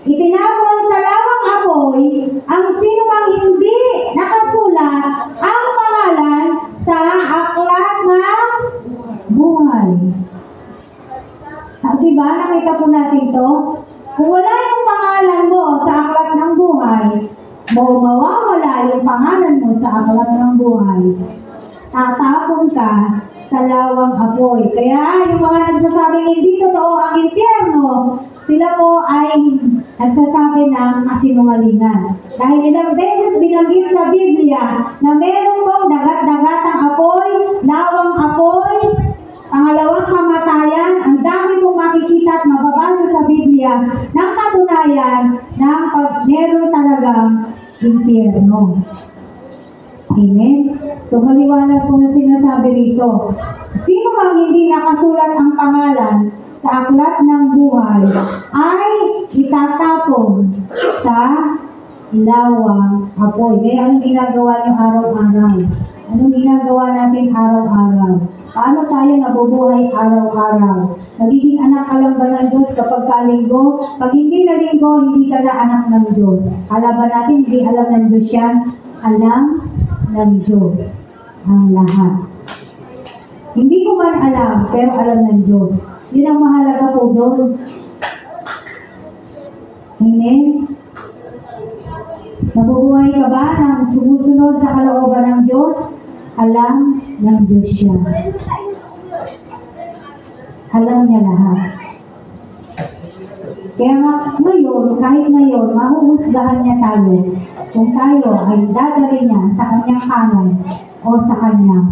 Itinapon sa lawang apoy ang sino mang hindi nakasulat ang pangalan sa aklat ng buhay. Diba? Nakita po natin to. Kung wala yung pangalan mo sa aklat ng buhay, mawawala yung pangalan mo sa aklat ng buhay, tatapon ka sa lawang apoy. Kaya yung mga nagsasabing hindi totoo ang impyerno, sila po ay nagsasabi ng kasinungalingan. Dahil ilang beses binanggit sa Biblia na meron pong dagat-dagatang apoy, lawang apoy, pangalawang kamatayan, ang dami pong makikita at mababasa sa Biblia ng katunayan ng meron talagang impyerno. Amen? So, maliwanag po na sinasabi rito. Sino mang hindi nakasulat ang pangalan sa aklat ng buhay ay itatapon sa lawang apoy. Kaya anong ginagawa niyo araw-araw? Anong ginagawa natin araw-araw? Paano tayo nabubuhay araw-araw? Nagiging anak ka lang ba ng Diyos kapag kalinggo? Pag hindi na linggo, hindi ka na anak ng Diyos. Alam ba natin, hindi alam ng Diyos yan? Alam ng Diyos ang lahat. Hindi ko man alam, pero alam ng Diyos. Yun ang mahalaga po doon. Amen? Nabubuhay ka ba ng sumusunod sa kalooban ng Diyos? Alam ng Diyos siya. Alam niya lahat. Kaya ngayon, kahit ngayon, mahuhusgahan niya tayo kung tayo ay dadali niya sa kanyang kanan o sa kanyang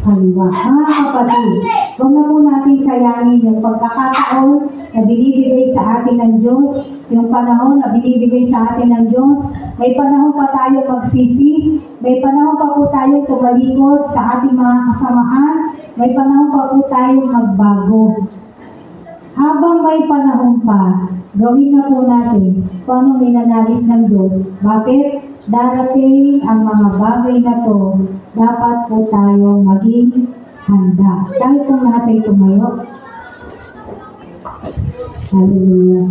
kaliwa. Mga kapatid, huwag na po natin sayangin yung pagkakataon na binibigay sa atin ng Diyos, yung panahon na binibigay sa atin ng Diyos. May panahon pa tayo magsisi, may panahon pa po tayo tumalikod sa ating mga kasamahan, may panahon pa po tayo magbago. Habang may panahon pa, gawin na po natin kung anong ninanais ng Diyos. Bakit? Darating ang mga bagay na to, dapat po tayo maging handa. Tayo po lahat ay tumayo. Hallelujah.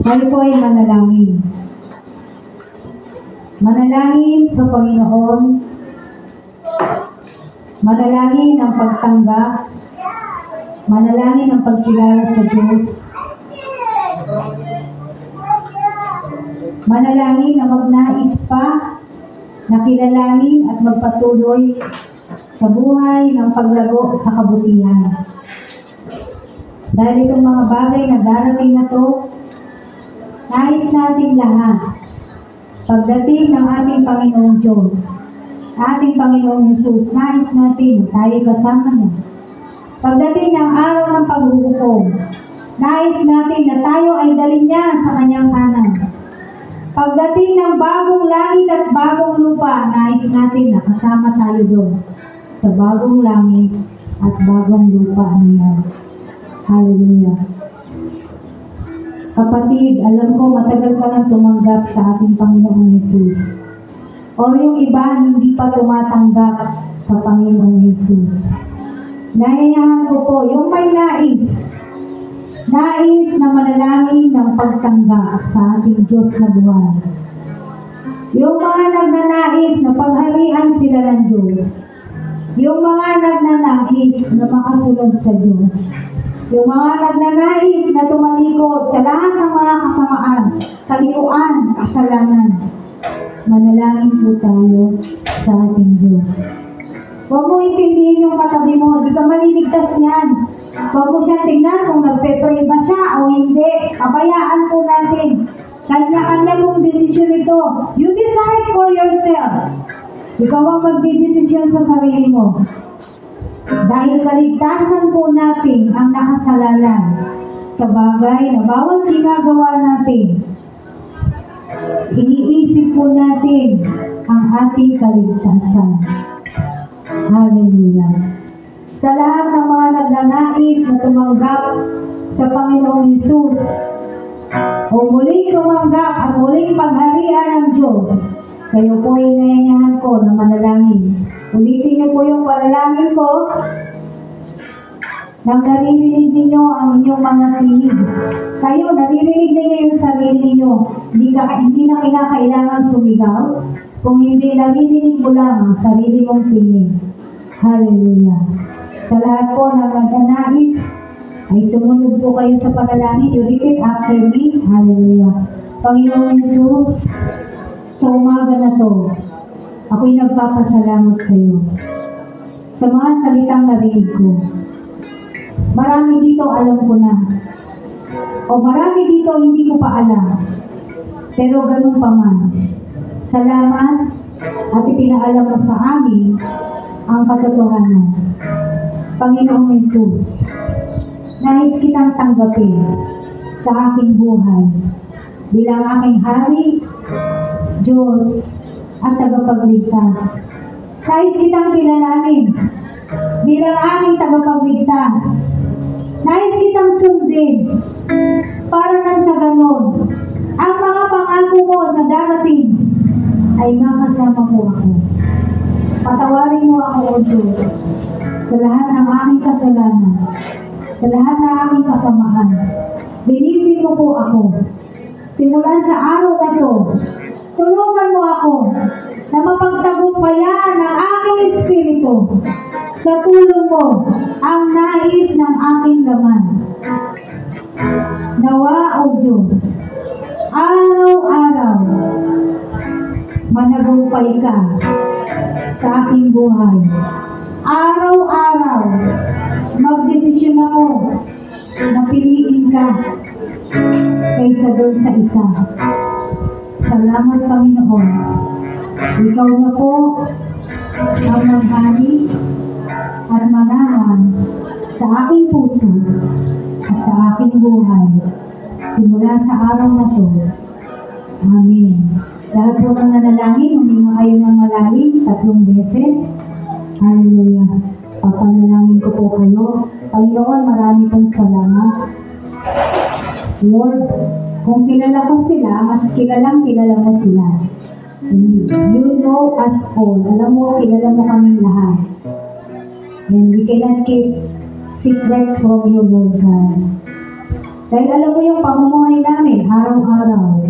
Tayo po ay manalangin. Manalangin sa Panginoon. Manalangin ang pagtanggap. Manalangin ang pagkilala sa Diyos. Manalangin na magnais pa na kilalanin at magpatuloy sa buhay ng paglago sa kabutihan. Dahil itong mga bagay na darating na to, nais natin lahat. Pagdating ng ating Panginoong Diyos, ating Panginoong Jesus, nais natin tayo kasama niya. Pagdating ng araw ng paghuhukom, nais natin na tayo ay dalhin niya sa kanyang kanan. Pagdating ng bagong langit at bagong lupa, nais natin na kasama tayo doon sa bagong langit at bagong lupa niya. Hallelujah. Kapatid, alam ko matagal ka nang tumanggap sa ating Panginoong Jesus. O yung iba hindi pa tumatanggap sa Panginoong Jesus. Nayayahan ko po, yung may nais na manalangin ng pagtanggap sa ating Diyos na buhay. Yung mga nagnanais na pagharian sila ng Diyos. Yung mga nagnanais na makasunod sa Diyos. Yung mga nagnanais na tumalikod sa lahat ng mga kasamaan, kalikuan, kasalanan. Manalangin po tayo sa ating Diyos. Huwag mo intindihin yung katabi mo, di ka maliligtas niyan. Huwag mo siya tingnan kung nagpe-pray ba siya o hindi. Kabayaan po natin. Kanya-kanya mong desisyon ito. You decide for yourself. Ikaw ang magdidesisyon sa sarili mo. Dahil kaligtasan po natin ang nakasalanan sa bagay na bawat ginagawa natin iniisip po natin ang ating kaligtasan. Hallelujah. Sa lahat ng mga nagnanais na tumanggap sa Panginoong Hesus, o muling tumanggap at muling pagharian ng Diyos, kayo po ay inayanyahan ko na manalangin. Ulitin niyo po yung panalangin ko nang naririnig ninyo ang inyong mga tinig. Kayo, naririnig ninyo yung sarili ninyo. Hindi na kinakailangan sumigaw. Kung hindi, naririnig mo lang ang sarili mong tinig. Hallelujah. Sa lahat po na nagnanais, ay sumunod po kayo sa panalangin. You repeat after me. Hallelujah. Panginoong Hesus, sa umaga na to, ako'y nagpapasalamat sa iyo. Sa mga salitang narinig ko, marami dito alam ko na. O marami dito hindi ko pa alam. Pero ganun pa man. Salamat at ipinaalam mo sa amin ang katotohanan. Panginoong Hesus, nais kitang tanggapin sa aking buhay bilang aking hari, Diyos at tagapagligtas. Nais kitang kilalanin bilang aking tagapagligtas. Nais kitang sundin para nang sa ganon ang mga pangako mo na darating ay makasama mo ako. Patawarin mo ako, O Diyos, sa lahat ng aking kasalanan, sa lahat ng aking kasamahan. Linisin mo po ako. Simulan sa araw na to, tulungan mo ako na mapagtagumpayan ang aking espiritu. Sa tulong mo, ang nais ng aking laman. Nawa, O Diyos, araw-araw, managumpay ka sa aking buhay. Araw-araw, magdesisyon ako na piliin ka kaysa doon sa isa. Salamat, Panginoon. Ikaw na po ang maghari at manahan sa aking puso at sa aking buhay simula sa araw na to. Amen. Lahat po ng nanalangin, huminga kayo ng malalim 3 beses. Hallelujah. Papanalangin ko po kayo. Panginoon, marami pong salamat. Lord, kung kilala ko sila, mas kilala mo sila. And you know us all. Alam mo, kilala mo kaming lahat. And we cannot keep secrets from you, Lord God. Dahil alam mo yung pamumuhay namin, araw-araw.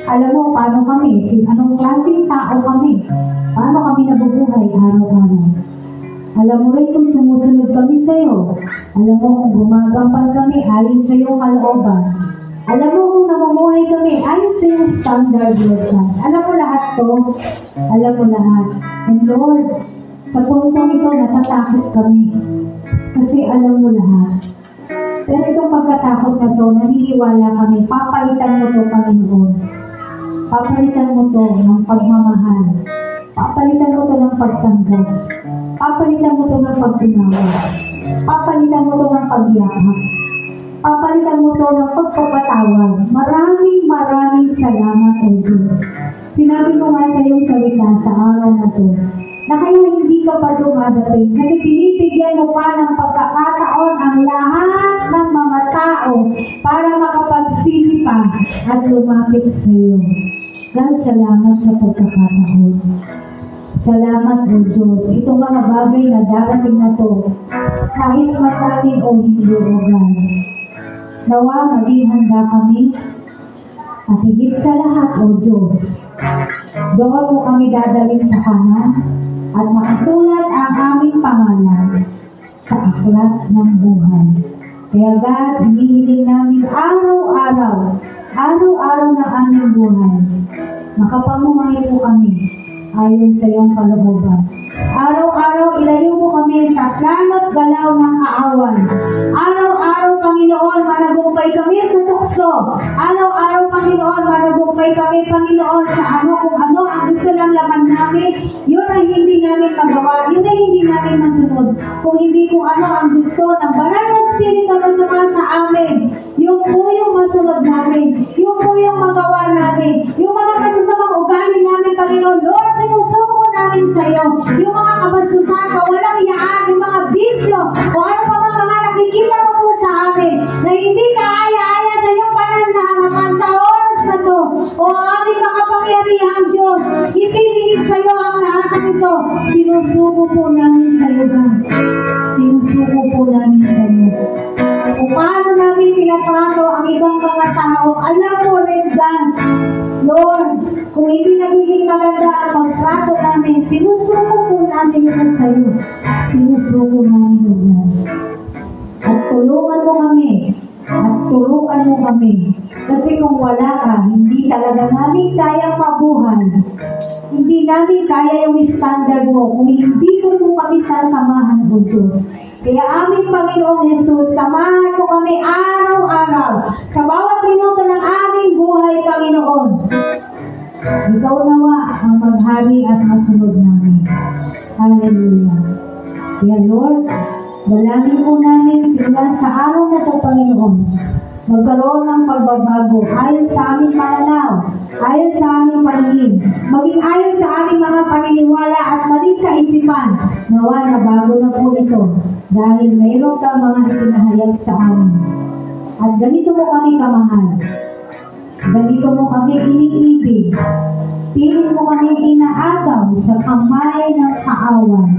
Alam mo paano kami, anong klaseng tao kami, paano kami nabubuhay araw-araw. Alam mo rin kung sumusunod kami sa iyo. Alam mo kung gumagampal kami ayon sa iyong kalooban. Alam mo kung namumuhay kami ayon sa iyong standard, Lord God. Alam mo lahat to. Alam mo lahat. And Lord, sa puntong ito natatakot kami. Kasi alam mo lahat. Pero itong pagkatakot na to, naniniwala kami, papalitan mo to, Panginoon. Papalitan mo to ng pagmamahal. Papalitan mo to ng pagtanggap. Papalitan mo to ng pagtunawa. Papalitan mo to ng pagyakap. Papalitan mo to ng pagpapatawad. Maraming salamat, O Diyos. Sinabi mo nga sa iyong salita sa araw na to, na kaya hindi ka pa dumadating kasi pinipigyan mo pa ng pagkakataon ang lahat ng mga tao para makapagsisi pa at lumapit sa iyo. God, salamat sa pagkakataon. Salamat, O Diyos. Itong mga bagay na darating na to, kahit matamin o hindi, O God. Nawa, maging handa kami at higit sa lahat, O Diyos. Doon mo kami dadalhin sa kanan at makasulat ang aming pangalan sa aklat ng buhay. Kaya God, hinihiling namin araw-araw ng aming buhay. Makapamuhay po kami ayon sa iyong kalooban. Araw-araw ilayo mo kami sa plano't galaw ng kaawan. Araw-araw, Panginoon, managumpay kami sa tukso. Araw-araw, Panginoon, managumpay kami, Panginoon, sa kung ano ang gusto ng laman namin. Yun ay hindi namin magawa. Yun ay hindi namin masunod. Kung hindi kung ano ang gusto ng banal na Espiritu na sumasa sa amin. Yung po yung masunod namin. Yung po yung magawa namin. Yung mga kasasamang ugali namin, Panginoon, Lord, sinusuko namin sa iyo. Yung mga kabastusan, kawalang iyaan, yung mga bisyo, o ano pa bang mga nakikita mo po sa amin, na hindi kaaya-aya sa iyong pananahapan sa oras na to. O aming makapangyarihan, Diyos, hindi lingid sa iyo ang lahat ng ito. Sinusuko po namin sa iyo, God. Sinusuko po namin sa iyo. Kung paano namin tinatrato ang ibang mga tao, alam mo rin, God, Lord, kung hindi nagiging maganda ang pagtrato namin, sinusuko po namin ito sa iyo. Sinusuko namin ito, God. At tulungan mo kami. At turuan mo kami. Kasi kung wala ka, hindi talaga namin kayang mabuhay. Hindi namin kaya yung standard mo kung hindi mo po kami sasamahan, O Diyos. Kaya aming Panginoong Jesus, samahan mo kami araw-araw sa bawat minuto ng aming buhay, Panginoon. Ikaw nawa ang maghari at masunod namin. Hallelujah. Kaya Lord, dalangin po namin sila sa araw na ito, Panginoon. Magkaroon ng pagbabago ayon sa aming pananaw, ayon sa aming paningin, maging ayon sa aming mga paniniwala at maling kaisipan. Nawa na bago na po ito dahil mayroon kang mga itinahayag sa amin. At ganito mo kami kamahal. Ganito mo kami iniibig. Pilit mo kami inaagaw sa kamay ng kaaway.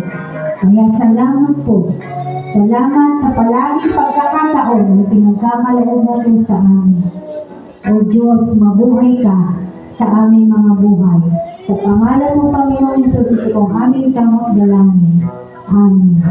Kaya salamat po. Salamat sa palaging pagkakataon na pinagkakaloob mo sa amin. O Diyos, mabuhay ka sa aming mga buhay. Sa pangalan mo, Panginoon Jesus, ito kong aming samot dalangin. Amen.